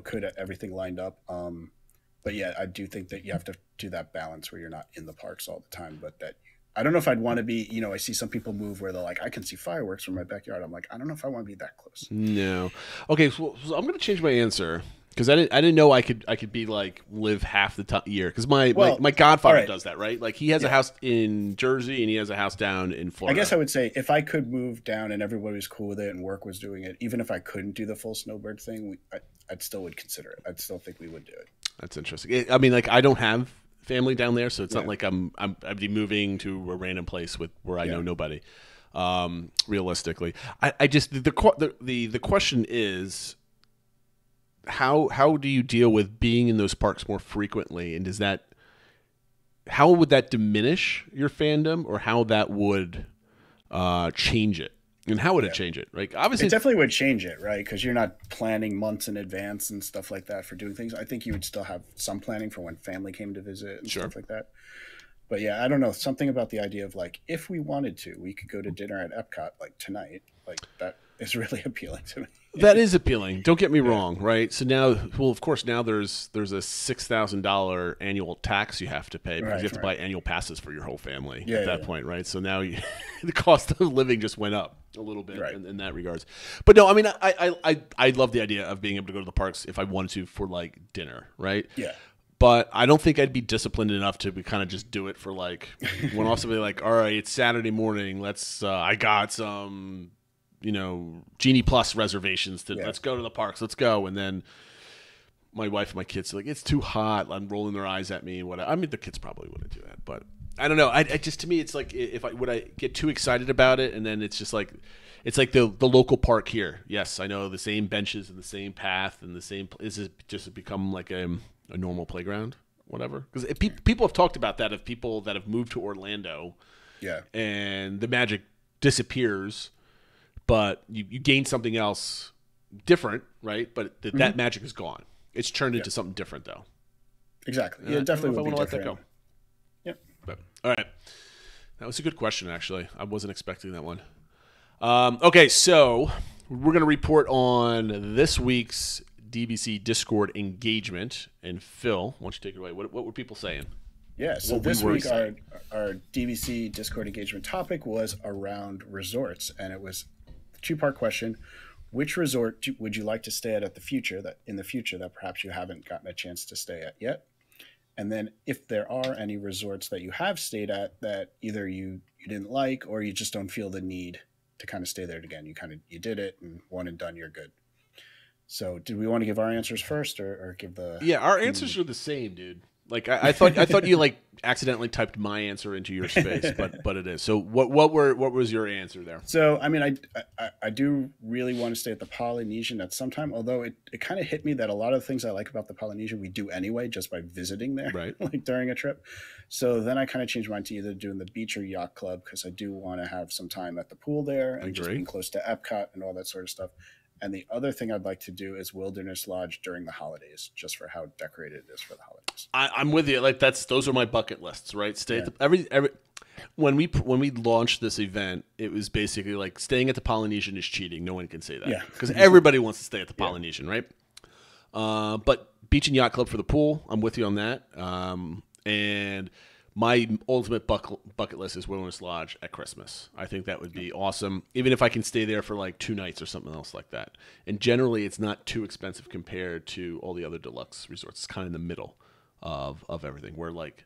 could have everything lined up. But yeah, I do think that you have to do that balance where you're not in the parks all the time, but that I don't know if I'd want to be, I see some people move where they're like, I can see fireworks from my backyard. I'm like, I don't know if I want to be that close. No. Okay, so I'm going to change my answer because I didn't know I could be like live half the year because my godfather does that, right? Like he has a house in Jersey and he has a house down in Florida. I guess I would say if I could move down and everybody was cool with it and work was doing it, even if I couldn't do the full snowbird thing, I'd still would consider it. I'd still think we would do it. That's interesting. I mean, like I don't have family down there, so it's not like I'd be moving to a random place where I know nobody. Realistically, I just the question is how do you deal with being in those parks more frequently, and how would that diminish your fandom, or how that would change it? And how would it change it? Like obviously, it definitely would change it, right? Because you're not planning months in advance and stuff like that for doing things. I think you would still have some planning for when family came to visit and stuff like that. But yeah, I don't know, something about the idea of like, if we wanted to, we could go to dinner at Epcot like tonight. Like that is really appealing to me. That is appealing. Don't get me wrong, right? So now, well, of course, now there's a $6,000 annual tax you have to pay because you have to buy annual passes for your whole family at that point, right? So now the cost of living just went up a little bit in that regards. But no, I mean, I love the idea of being able to go to the parks if I wanted to for like dinner, right? Yeah. But I don't think I'd be disciplined enough to kind of just do it for like when also be like, all right, it's Saturday morning. Let's I got some Genie Plus reservations. Let's go to the parks. Let's go. And then my wife and my kids are like, it's too hot. I'm rolling their eyes at me. I mean, the kids probably wouldn't do that, but I don't know. I just, to me, it's like would I get too excited about it, and then it's just like it's like the local park here. Yes, I know the same benches and the same path and the same. Is it just become like a normal playground, whatever? Because people have talked about that of people that have moved to Orlando, and the magic disappears. But you gain something else different, right? But that magic is gone. It's turned into something different, though. Exactly. Yeah, definitely. I want to let that go. Yep. But, all right. That was a good question, actually. I wasn't expecting that one. Okay, so we're going to report on this week's DBC Discord engagement. And Phil, why don't you take it away? What were people saying? Yeah, so this week our DBC Discord engagement topic was around resorts, and it was a two-part question. Which resort would you like to stay at in the future that perhaps you haven't gotten a chance to stay at yet? And then if there are any resorts that you have stayed at that either you didn't like or you just don't feel the need to kind of stay there again. You did it and one and done, you're good. So do we want to give our answers first or give the... Yeah, our answers are the same, dude. Like I thought you like accidentally typed my answer into your space, but it is. So what was your answer there? So I mean I do really want to stay at the Polynesian at some time, although it kind of hit me that a lot of the things I like about the Polynesian we do anyway just by visiting there, right? Like during a trip. So then I kind of changed mine to either doing the beach or yacht club because I do want to have some time at the pool there and just being close to Epcot and all that sort of stuff. And the other thing I'd like to do is Wilderness Lodge during the holidays, just for how decorated it is for the holidays. I'm with you. Like those are my bucket lists, right? Stay at the, when we launched this event, it was basically like staying at the Polynesian is cheating. No one can say that because everybody wants to stay at the Polynesian, right? But beach and yacht club for the pool. I'm with you on that. And my ultimate bucket list is Wilderness Lodge at Christmas. I think that would be awesome, even if I can stay there for like 2 nights or something else like that. And generally, it's not too expensive compared to all the other deluxe resorts. It's kind of in the middle of everything, where like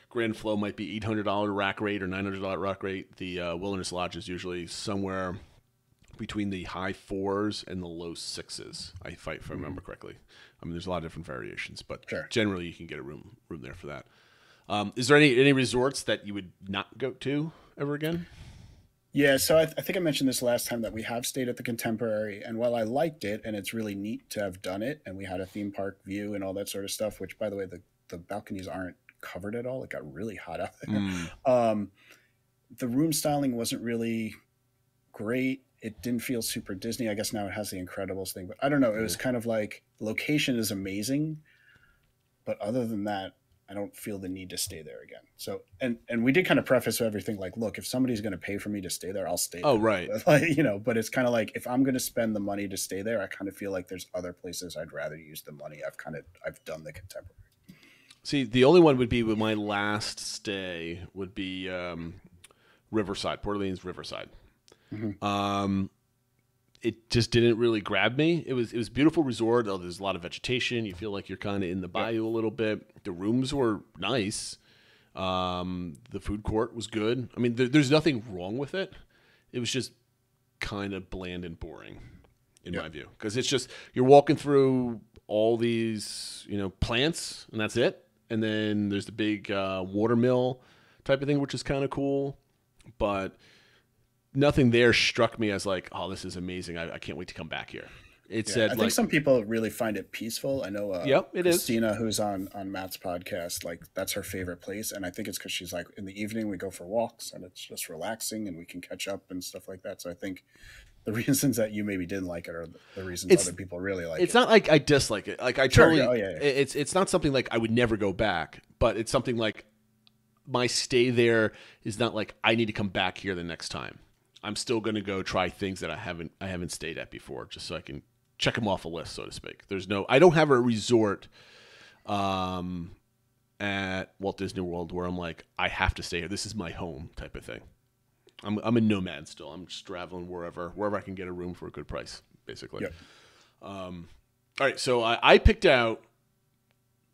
Grand Flow might be $800 rack rate or $900 rack rate. The Wilderness Lodge is usually somewhere between the high 4s and the low 6s, if I remember correctly. I mean, there's a lot of different variations, but generally you can get a room there for that. Is there any resorts that you would not go to ever again? Yeah, so I think I mentioned this last time that we have stayed at the Contemporary, and while I liked it, and it's really neat to have done it, and we had a theme park view and all that sort of stuff, which, by the way, the balconies aren't covered at all. It got really hot out there. The room styling wasn't really great. It didn't feel super Disney. I guess now it has the Incredibles thing, but I don't know. It was kind of like, location is amazing, but other than that, I don't feel the need to stay there again. So, and we did kind of preface everything like, look, if somebody's going to pay for me to stay there, I'll stay there. Oh, right. Like, but it's kind of like, if I'm going to spend the money to stay there, I kind of feel like there's other places I'd rather use the money. I've done the Contemporary. See, the only one would be with my last stay would be Riverside, Port Orleans Riverside. Mm-hmm. It just didn't really grab me. It was a beautiful resort. Oh, there's a lot of vegetation. You feel like you're kind of in the bayou a little bit. The rooms were nice. The food court was good. I mean, there's nothing wrong with it. It was just kind of bland and boring, in my view, because it's just you're walking through all these plants and that's it. And then there's the big water mill type of thing, which is kind of cool, but nothing there struck me as like, oh, this is amazing. I can't wait to come back here. It said, I think some people really find it peaceful. I know Christina, who's on Matt's podcast, like that's her favorite place. And I think it's because she's like, in the evening we go for walks and it's just relaxing and we can catch up and stuff like that. So I think the reasons that you maybe didn't like it are the reasons other people really like it. It's not like I dislike it. Like I totally, it's not something like I would never go back, but it's something like my stay there is not like I need to come back here the next time. I'm still going to go try things that I haven't stayed at before, just so I can check them off a list, so to speak. I don't have a resort at Walt Disney World where I'm like, I have to stay here. This is my home type of thing. I'm a nomad still. I'm just traveling wherever I can get a room for a good price, basically. Yep. All right, so I picked out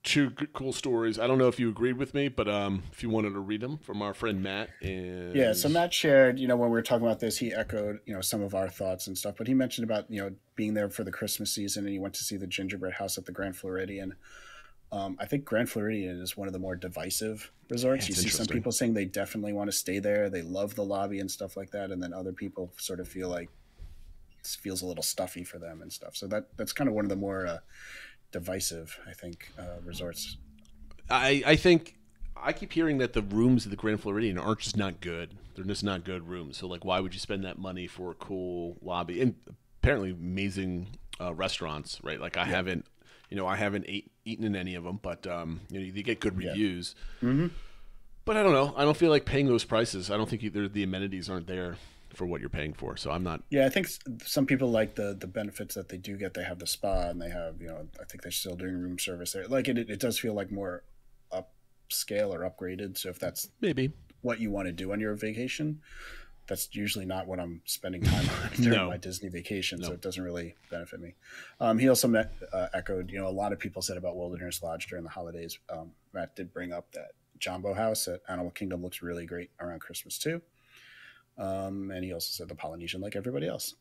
two good, cool stories. I don't know if you agreed with me, but if you wanted to read them from our friend Matt. Yeah, so Matt shared, when we were talking about this, he echoed, some of our thoughts and stuff, but he mentioned about, being there for the Christmas season, and he went to see the Gingerbread house at the Grand Floridian. I think Grand Floridian is one of the more divisive resorts. You see some people saying they definitely want to stay there. They love the lobby and stuff like that. And then other people sort of feel like it feels a little stuffy for them and stuff. So that's kind of one of the more divisive, I think, resorts. I think I keep hearing that the rooms at the Grand Floridian aren't just not good. They're just not good rooms. So like, why would you spend that money for a cool lobby and apparently amazing restaurants, right? Like I haven't eaten in any of them, but they get good reviews. Mm-hmm. But I don't know. I don't feel like paying those prices. I don't think either the amenities aren't there for what you're paying for. So I'm not. Yeah, I think some people like the benefits that they do get. They have the spa, and they have I think they're still doing room service there. Like it does feel like more upscale or upgraded. So if that's maybe what you want to do on your vacation, that's usually not what I'm spending time on during my Disney vacation, so it doesn't really benefit me. He also echoed, a lot of people said about Wilderness Lodge during the holidays. Matt did bring up that Jumbo House at Animal Kingdom looks really great around Christmas too. And he also said the Polynesian, like everybody else.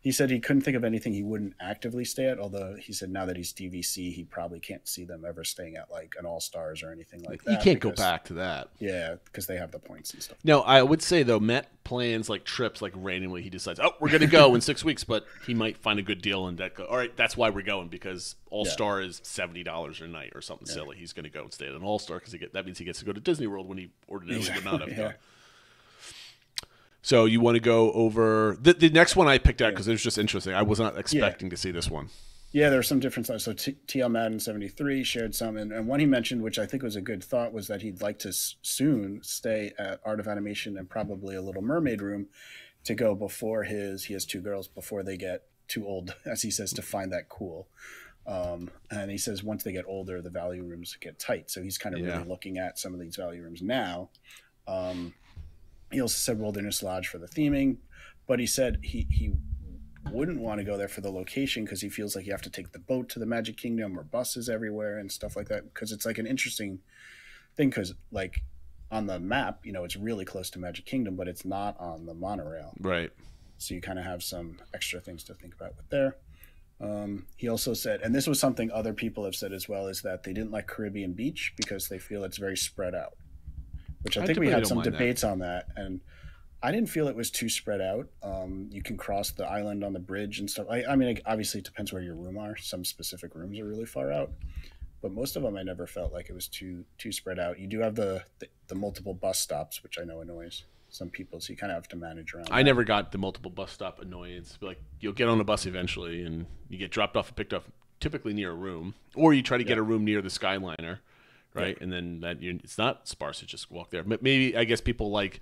He said he couldn't think of anything he wouldn't actively stay at, although he said now that he's DVC, he probably can't see them ever staying at like an All-Stars or anything like that. You can't go back to that. Yeah, because they have the points and stuff. No, I would say, though, Matt plans like trips like randomly. He decides, we're going to go in 6 weeks, but he might find a good deal and that. All right, that's why we're going, because All-Star is $70 a night or something silly. He's going to go and stay at an All-Star because that means he gets to go to Disney World when he ordinarily would not have gone. So you want to go over the next one I picked out because it was just interesting. I was not expecting to see this one. Yeah, there are some different thoughts. So TL Madden 73 shared some, and one he mentioned, which I think was a good thought, was that he'd like to soon stay at Art of Animation and probably a Little Mermaid room to go before he has two girls, before they get too old, as he says, to find that cool. And he says once they get older, the value rooms get tight. So he's kind of really looking at some of these value rooms now. He also said Wilderness Lodge for the theming, but he said he wouldn't want to go there for the location because he feels like you have to take the boat to the Magic Kingdom or buses everywhere and stuff like that, because it's like an interesting thing because like on the map, it's really close to Magic Kingdom, but it's not on the monorail. Right. So you kind of have some extra things to think about with there. He also said, and this was something other people have said as well, is that they didn't like Caribbean Beach because they feel it's very spread out. Which I think we had some debates on that, and I didn't feel it was too spread out. You can cross the island on the bridge and stuff. I mean, obviously it depends where your room are. Some specific rooms are really far out, but most of them I never felt like it was too spread out. You do have the multiple bus stops, which I know annoys some people, so you kind of have to manage around. I never got the multiple bus stop annoyance. Like you'll get on a bus eventually, and you get dropped off and picked up, typically near a room, or you try to get a room near the Skyliner. Right, and then it's not sparse. You just walk there. But maybe I guess people like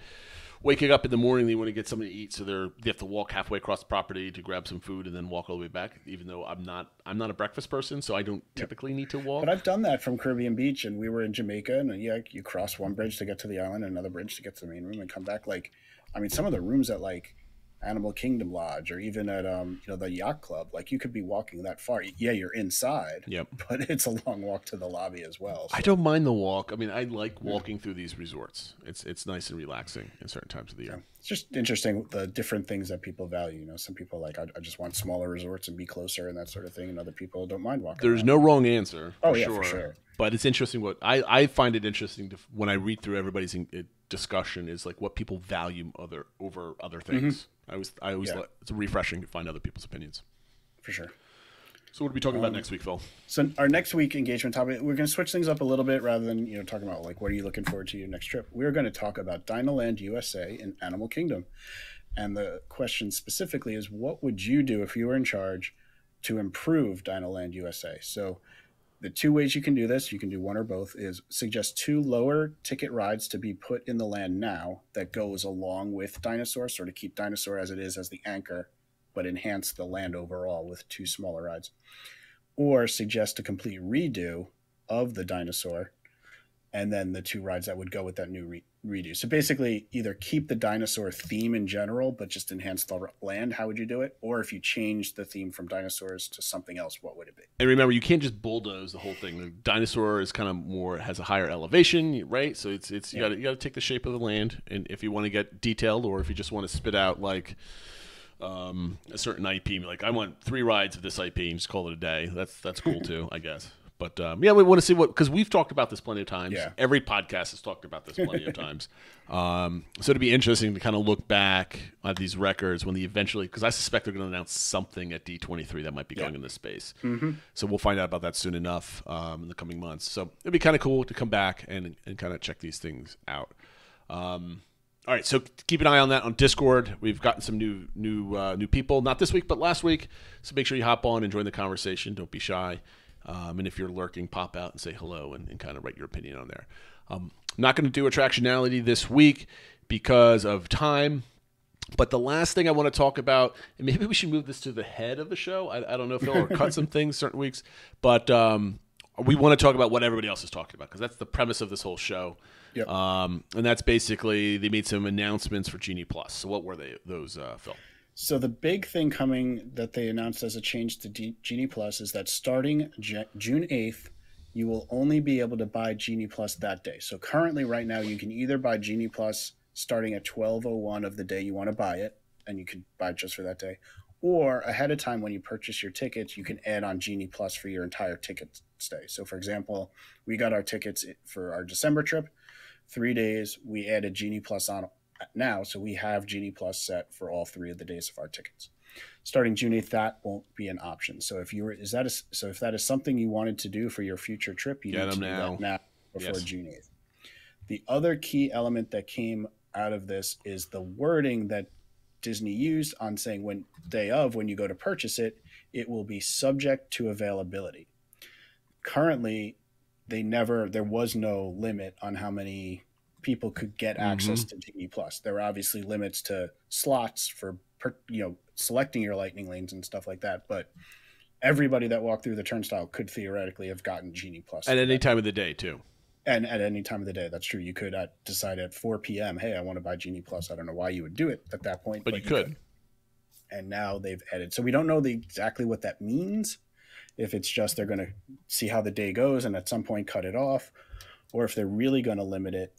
waking up in the morning. They want to get something to eat, so they have to walk halfway across the property to grab some food and then walk all the way back. Even though I'm not a breakfast person, so I don't typically need to walk. But I've done that from Caribbean Beach, and we were in Jamaica, and you cross one bridge to get to the island, and another bridge to get to the main room, and come back. Like, I mean, some of the rooms at like Animal Kingdom Lodge, or even at the Yacht Club, like you could be walking that far. Yeah, you're inside. Yep. But it's a long walk to the lobby as well. So. I don't mind the walk. I mean, I like walking through these resorts. It's nice and relaxing in certain times of the year. Yeah. It's just interesting the different things that people value. Some people like I just want smaller resorts and be closer and that sort of thing, and other people don't mind walking. There's no wrong answer. For sure. But it's interesting what I find it interesting when I read through everybody's discussion is like what people value over other things. Mm-hmm. I always it's refreshing to find other people's opinions. For sure. So what are we talking about next week, Phil? So our next week engagement topic, we're going to switch things up a little bit rather than talking about like what are you looking forward to your next trip. We're going to talk about Dinoland USA and Animal Kingdom, and the question specifically is what would you do if you were in charge to improve Dinoland USA? So the two ways you can do this, you can do one or both, is suggest 2 lower ticket rides to be put in the land now that goes along with Dinosaur, sort of keep Dinosaur as it is as the anchor, but enhance the land overall with 2 smaller rides. Or suggest a complete redo of the Dinosaur and then the 2 rides that would go with that new redo. So basically either keep the Dinosaur theme in general, but just enhance the land. How would you do it? Or if you change the theme from dinosaurs to something else, what would it be? And remember, you can't just bulldoze the whole thing. The dinosaur is kind of more, has a higher elevation, right? So it's you got to take the shape of the land, and if you want to get detailed, or if you just want to spit out like a certain IP, like I want 3 rides of this IP, and just call it a day. That's cool too, I guess. But we want to see because we've talked about this plenty of times. Yeah. Every podcast has talked about this plenty of times. So it'd be interesting to kind of look back at these records when they eventually, because I suspect they're going to announce something at D23 that might be going into space. Mm-hmm. So we'll find out about that soon enough in the coming months. So it'd be kind of cool to come back and kind of check these things out. All right, so keep an eye on that on Discord. We've gotten some new people, not this week, but last week. So make sure you hop on and join the conversation. Don't be shy. And if you're lurking, pop out and say hello and kind of write your opinion on there. I'm not going to do attractionality this week because of time. But the last thing I want to talk about, and maybe we should move this to the head of the show. I don't know if they'll cut some things certain weeks. But we want to talk about what everybody else is talking about because that's the premise of this whole show. Yep. And that's basically they made some announcements for Genie Plus. So what were those, Phil? So the big thing coming that they announced as a change to Genie Plus is that starting June 8th, you will only be able to buy Genie Plus that day. So currently right now you can either buy Genie Plus starting at 12:01 of the day you want to buy it, and you can buy it just for that day. Or ahead of time when you purchase your tickets, you can add on Genie Plus for your entire ticket stay. So for example, we got our tickets for our December trip, 3 days. We added Genie Plus on now, so we have Genie Plus set for all 3 of the days of our tickets. Starting June 8th, that won't be an option. So if that is something you wanted to do for your future trip, you need to do that now before June 8th. The other key element that came out of this is the wording that Disney used on saying when you go to purchase it, it will be subject to availability. Currently, there was no limit on how many people could get access to Genie Plus. There were obviously limits to slots for selecting your lightning lanes and stuff like that, but everybody that walked through the turnstile could theoretically have gotten Genie Plus at any time of the day too. And at any time of the day, that's true. You could decide at 4 p.m., hey, I want to buy Genie Plus. I don't know why you would do it at that point, but you could. And now they've added. So we don't know exactly what that means. If it's just they're going to see how the day goes and at some point cut it off, or if they're really going to limit it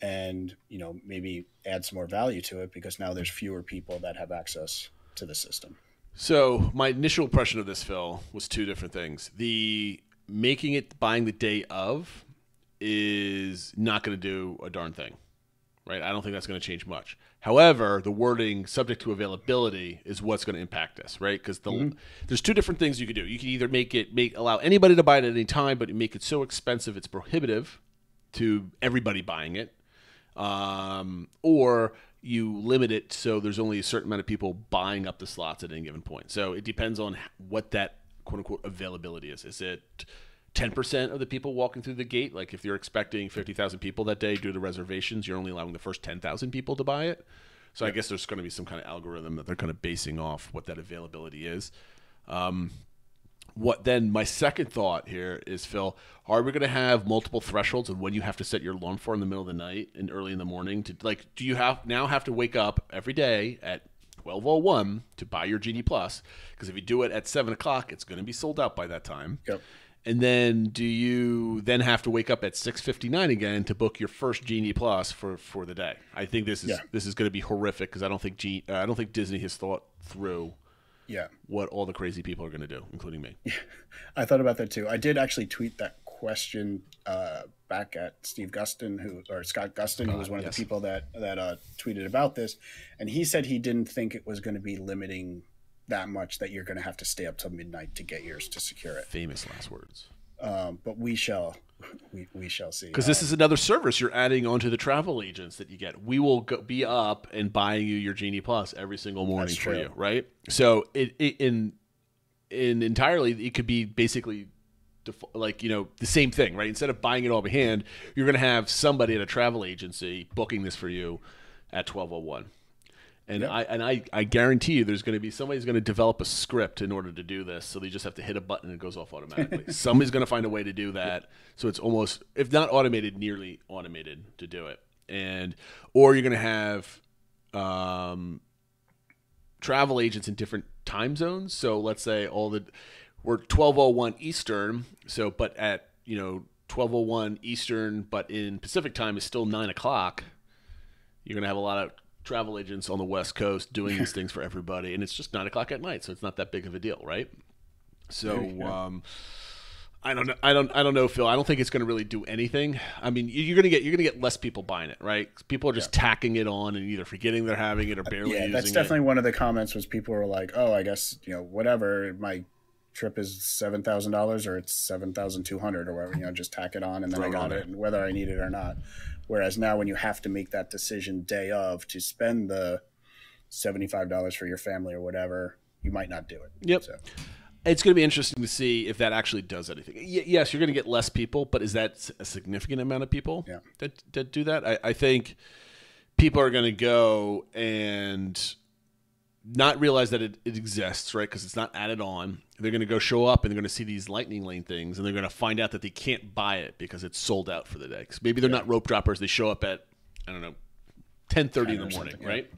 and maybe add some more value to it because now there's fewer people that have access to the system. So my initial impression of this, Phil, was 2 different things. The making it buying the day of is not going to do a darn thing, right? I don't think that's going to change much. However, the wording subject to availability is what's going to impact us, right? Because there's 2 different things you could do. You can either allow anybody to buy it at any time, but make it so expensive it's prohibitive to everybody buying it. Or you limit it so there's only a certain amount of people buying up the slots at any given point. So it depends on what that quote-unquote availability is. Is it 10% of the people walking through the gate? Like if you're expecting 50,000 people that day due to reservations, you're only allowing the first 10,000 people to buy it. So I guess there's going to be some kind of algorithm that they're kind of basing off what that availability is. My second thought here is, Phil, are we going to have multiple thresholds of when you have to set your alarm for in the middle of the night and early in the morning? Do you have to wake up every day at 12:01 to buy your Genie Plus? Because if you do it at 7 o'clock, it's going to be sold out by that time. Yep. And then do you then have to wake up at 6:59 again to book your first Genie Plus for the day? I think this is going to be horrific because I don't think Disney has thought through what all the crazy people are going to do, including me. Yeah, I thought about that too. I did actually tweet that question back at Scott Gustin, who was one of the people that tweeted about this, and he said he didn't think it was going to be limiting that much that you're going to have to stay up till midnight to get yours to secure it. Famous last words. But we shall see. Because this is another service you're adding onto the travel agents that you get. We will be up and buying you your Genie Plus every single morning for you, right? So it entirely, it could be basically like, you know, the same thing, right? Instead of buying it all by hand, you're going to have somebody at a travel agency booking this for you at 12:01. And yep. I guarantee you there's going to be somebody's going to develop a script in order to do this. So they just have to hit a button and it goes off automatically. Somebody's going to find a way to do that. So it's almost, if not automated, nearly automated to do it. Or you're going to have travel agents in different time zones. So let's say we're 12:01 Eastern. So, but at, you know, 12:01 Eastern, but in Pacific time is still 9 o'clock. You're going to have a lot of travel agents on the West Coast doing these things for everybody, and it's just 9 o'clock at night, so it's not that big of a deal, right? So I don't know, Phil. I don't think it's going to really do anything. I mean, you're going to get less people buying it, right? People are just tacking it on and either forgetting they're having it or barely using it. Yeah, that's definitely one of the comments was people were like, "Oh, I guess, you know, whatever, my trip is $7,000 or it's $7,200 or whatever, you know, just tack it on and then I got it, and whether I need it or not." Whereas now when you have to make that decision day of to spend the $75 for your family or whatever, you might not do it. Yep. So. It's going to be interesting to see if that actually does anything. Yes, you're going to get less people, but is that a significant amount of people that do that? I think people are going to go and not realize that it exists, right? Because it's not added on. They're going to go show up and they're going to see these lightning lane things, and they're going to find out that they can't buy it because it's sold out for the day. Because maybe they're not rope droppers. They show up at, I don't know, 10:30 in the morning, right?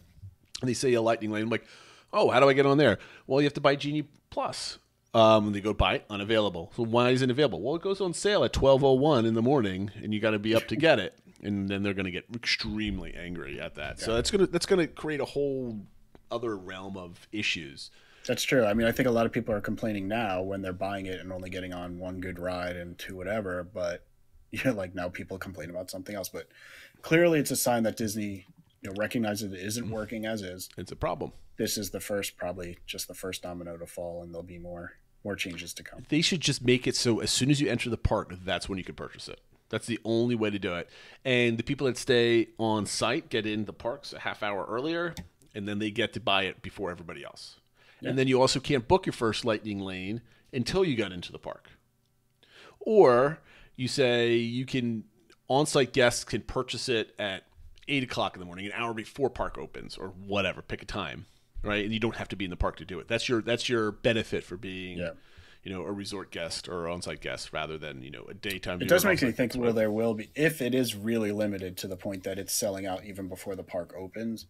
And they say a lightning lane. I'm like, oh, how do I get on there? Well, you have to buy Genie Plus. They go buy it, unavailable. So why isn't it available? Well, it goes on sale at 12:01 in the morning, and you got to be up to get it. And then they're going to get extremely angry at that. Yeah. So that's gonna create a whole other realm of issues. That's true. I mean, I think a lot of people are complaining now when they're buying it and only getting on one good ride and two whatever, but like now people complain about something else. But clearly it's a sign that Disney, you know, recognizes it isn't working as is. It's a problem. This is probably just the first domino to fall, and there'll be more changes to come. They should just make it so as soon as you enter the park, that's when you can purchase it. That's the only way to do it. And the people that stay on site get in the parks a half hour earlier, and then they get to buy it before everybody else. Yeah. And then you also can't book your first lightning lane until you got into the park. Or you say you can, on-site guests can purchase it at 8 o'clock in the morning, an hour before park opens, or whatever, pick a time, right? And you don't have to be in the park to do it. That's your benefit for being, you know, a resort guest or on-site guest rather than, you know, a daytime. It does make me think, well, there will be, if it is really limited to the point that it's selling out even before the park opens,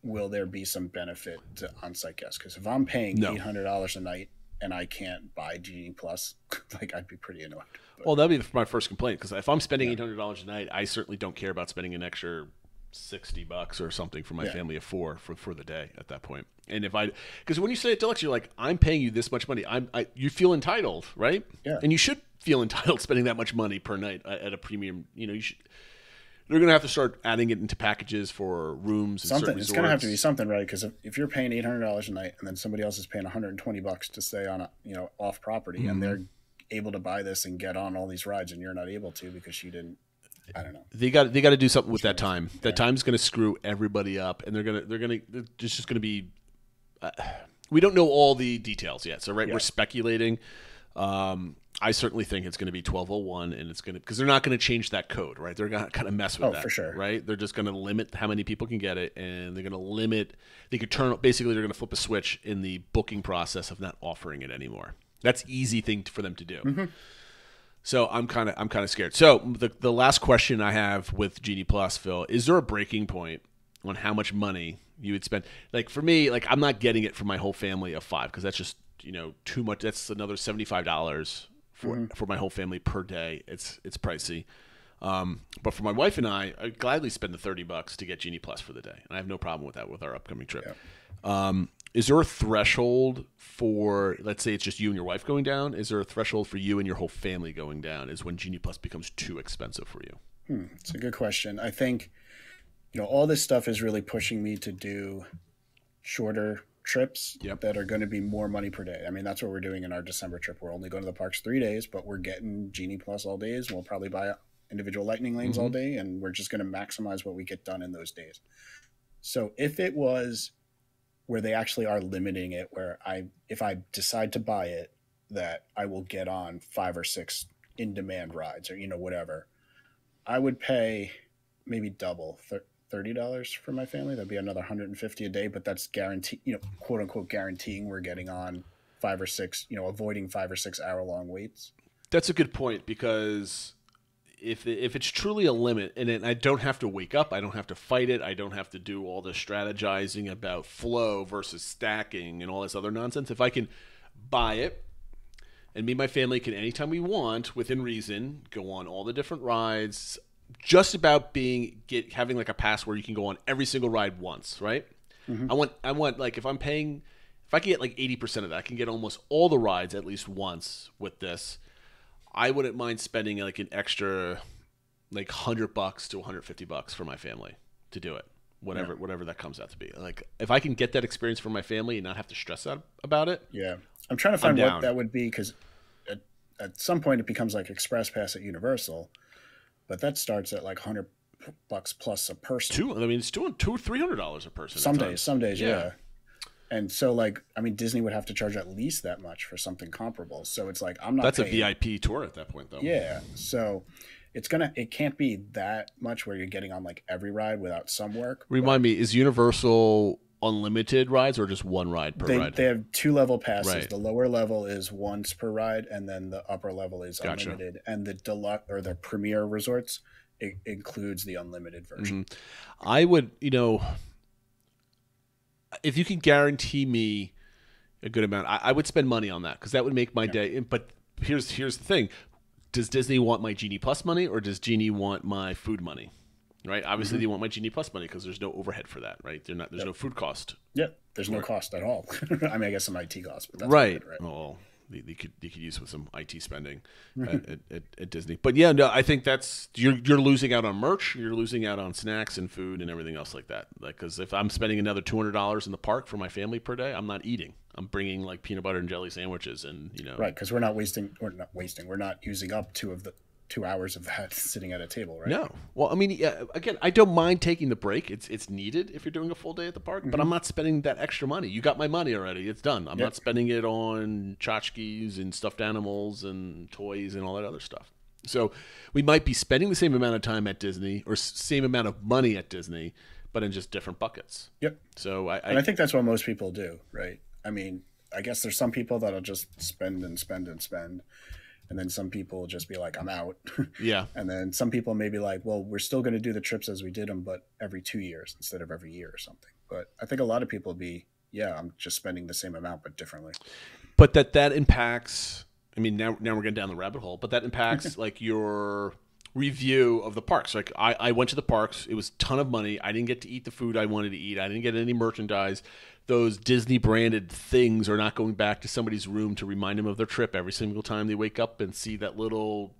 will there be some benefit to on-site guests? Because if I'm paying $800 a night and I can't buy Genie Plus, like I'd be pretty annoyed. But, well, that'd be my first complaint, because if I'm spending $800 a night, I certainly don't care about spending an extra $60 or something for my family of four for the day at that point. And because when you say it deluxe, you're like, I'm paying you this much money. You feel entitled, right? Yeah. And you should feel entitled spending that much money per night at a premium. You know, you should. They're going to have to start adding it into packages for rooms. Something. It's going to have to be something, right? Because if you're paying $800 a night and then somebody else is paying $120 to stay on off property, and they're able to buy this and get on all these rides, and you're not able to because you didn't. I don't know. They got to do something with that time. That time's going to screw everybody up, and it's just going to be. We don't know all the details yet, so we're speculating. I certainly think it's going to be 12:01, and it's going to, because they're not going to change that code, right? They're going to kind of mess with that, for sure, right? They're just going to limit how many people can get it, and they're going to limit. They could basically they're going to flip a switch in the booking process of not offering it anymore. That's easy thing for them to do. Mm-hmm. So I'm kind of scared. So the last question I have with Genie Plus, Phil, is there a breaking point on how much money you would spend? Like for me, like I'm not getting it for my whole family of 5, because that's just too much. That's another $75 for my whole family per day. It's pricey. But for my wife and I'd gladly spend the $30 to get Genie Plus for the day, and I have no problem with that with our upcoming trip. Yeah. Is there a threshold for, let's say it's just you and your wife going down? Is there a threshold for you and your whole family going down? Is when Genie Plus becomes too expensive for you? It's a good question. I think, all this stuff is really pushing me to do shorter trips that are going to be more money per day. I mean, that's what we're doing in our December trip. We're only going to the parks 3 days, but we're getting Genie Plus all days. We'll probably buy individual lightning lanes all day, and we're just going to maximize what we get done in those days. So if it was where they actually are limiting it, where if I decide to buy it, that I will get on 5 or 6 in-demand rides or, whatever, I would pay maybe double, $30 for my family. That'd be another $150 a day, but that's guaranteed, quote unquote, guaranteeing we're getting on 5 or 6, avoiding 5 or 6 hour long waits. That's a good point, because if it's truly a limit, and I don't have to wake up, I don't have to fight it, I don't have to do all the strategizing about flow versus stacking and all this other nonsense. If I can buy it, and me and my family can, anytime we want, within reason, go on all the different rides, just about having like a pass where you can go on every single ride once, right? Mm-hmm. I want like, if I can get like 80% of that, I can get almost all the rides at least once with this. I wouldn't mind spending like an extra like $100 to $150 for my family to do it. Whatever that comes out to be. Like, if I can get that experience for my family and not have to stress out about it. Yeah. I'm trying to find what that would be, because at some point it becomes like Express Pass at Universal, but that starts at like $100 plus a person. It's $200 or $300 a person. Some days, yeah. And so, like, I mean, Disney would have to charge at least that much for something comparable. So it's like, I'm not. That's paying. A VIP tour at that point, though. Yeah. So it can't be that much where you're getting on like every ride without some work. Remind me, is Universal unlimited rides or just one ride per ride? They have 2 level passes. Right. The lower level is once per ride, and then the upper level is unlimited. And the deluxe or the premier resorts, it includes the unlimited version. Mm-hmm. I would, if you can guarantee me a good amount, I would spend money on that, because that would make my day. But here's the thing. Does Disney want my Genie Plus money, or does Genie want my food money? Right? Obviously, they want my Genie Plus money, because there's no overhead for that, right? There's no food cost. Yep. There's no cost at all. I mean, I guess some IT costs, but that's right. Good, right? Oh, they could use with some IT spending at Disney. But yeah, no, I think that's you're losing out on merch, you're losing out on snacks and food and everything else like that. Like, because if I'm spending another $200 in the park for my family per day, I'm not eating. I'm bringing like peanut butter and jelly sandwiches and right, because we're not using up 2 hours of that sitting at a table, right? No. Well, I mean, again, I don't mind taking the break. It's needed if you're doing a full day at the park, but I'm not spending that extra money. You got my money already. It's done. I'm not spending it on tchotchkes and stuffed animals and toys and all that other stuff. So we might be spending the same amount of time at Disney or same amount of money at Disney, but in just different buckets. Yep. So I think that's what most people do, right? I mean, I guess there's some people that'll just spend and spend and spend. And then some people will just be like, I'm out. Yeah. And then some people may be like, well, we're still going to do the trips as we did them, but every 2 years instead of every year or something. But I think a lot of people I'm just spending the same amount, but differently. But that impacts, I mean, now we're getting down the rabbit hole, but that impacts like your review of the parks. Like I went to the parks. It was a ton of money. I didn't get to eat the food I wanted to eat. I didn't get any merchandise. Those Disney branded things are not going back to somebody's room to remind them of their trip every single time they wake up and see that little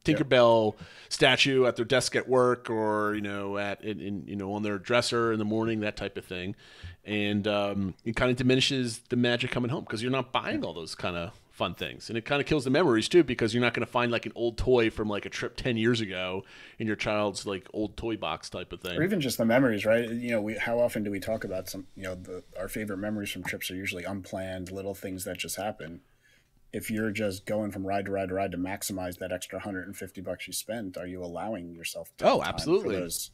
Tinkerbell statue at their desk at work, or on their dresser in the morning, that type of thing. And it kind of diminishes the magic coming home, because you're not buying all those kind of fun things, and it kind of kills the memories too, because you're not going to find like an old toy from like a trip 10 years ago in your child's like old toy box type of thing, or even just the memories, right? How often do we talk about our favorite memories from trips are usually unplanned little things that just happen. If you're just going from ride to ride to ride to maximize that extra $150 you spent, are you allowing yourself to absolutely for those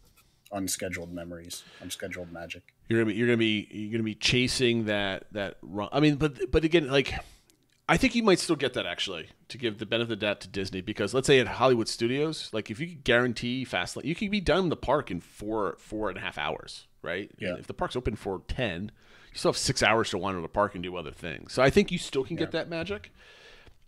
unscheduled memories, unscheduled magic? You're gonna be chasing that run. I mean, but again, like, I think you might still get that, actually, to give the benefit of the doubt to Disney, because let's say at Hollywood Studios, like, if you could guarantee fast lane, you can be done in the park in 4.5 hours, right? Yeah. And if the park's open for 10, you still have 6 hours to wander the park and do other things. So I think you still can get that magic.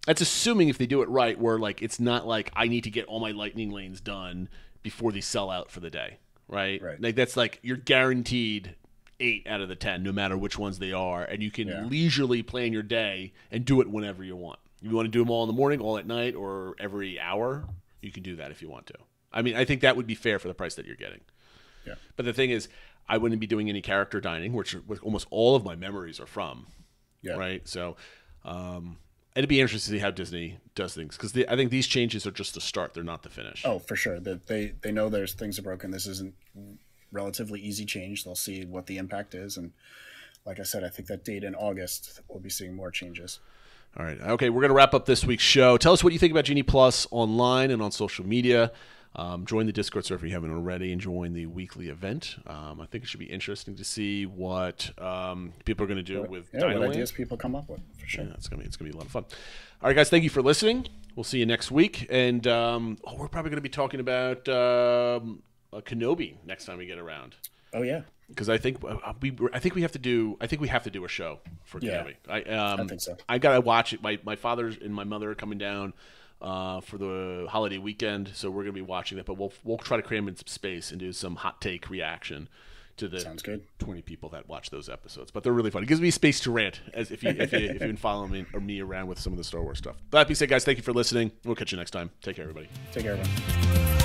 That's assuming if they do it right, where like it's not like I need to get all my lightning lanes done before they sell out for the day, right? Like that's like you're guaranteed 8 out of the 10, no matter which ones they are, and you can leisurely plan your day and do it whenever you want. If you want to do them all in the morning, all at night, or every hour, you can do that if you want to. I mean, I think that would be fair for the price that you're getting. Yeah. But the thing is, I wouldn't be doing any character dining, which almost all of my memories are from. Yeah. Right. So, it'd be interesting to see how Disney does things, because I think these changes are just the start; they're not the finish. Oh, for sure. They know there's things are broken. This isn't relatively easy change. They'll see what the impact is, and like I said, I think that date in August we'll be seeing more changes. All right. Okay, we're going to wrap up this week's show. Tell us what you think about Genie Plus online and on social media. Join the Discord server if you haven't already, and join the weekly event. I think it should be interesting to see what people are going to do with Dinoland. What ideas people come up with, for sure. Yeah, it's gonna be a lot of fun. All right, guys, thank you for listening. We'll see you next week, and we're probably going to be talking about Kenobi next time we get around. Oh yeah, because I think we have to do a show for Kenobi. I think so. I gotta watch it. My father and my mother are coming down for the holiday weekend, so we're gonna be watching that. But we'll try to cram in some space and do some hot take reaction to the Sounds good. 20 people that watch those episodes. But they're really fun. It gives me space to rant as if you've been following me around with some of the Star Wars stuff. But that being said, guys, thank you for listening. We'll catch you next time. Take care, everybody. Take care, everyone.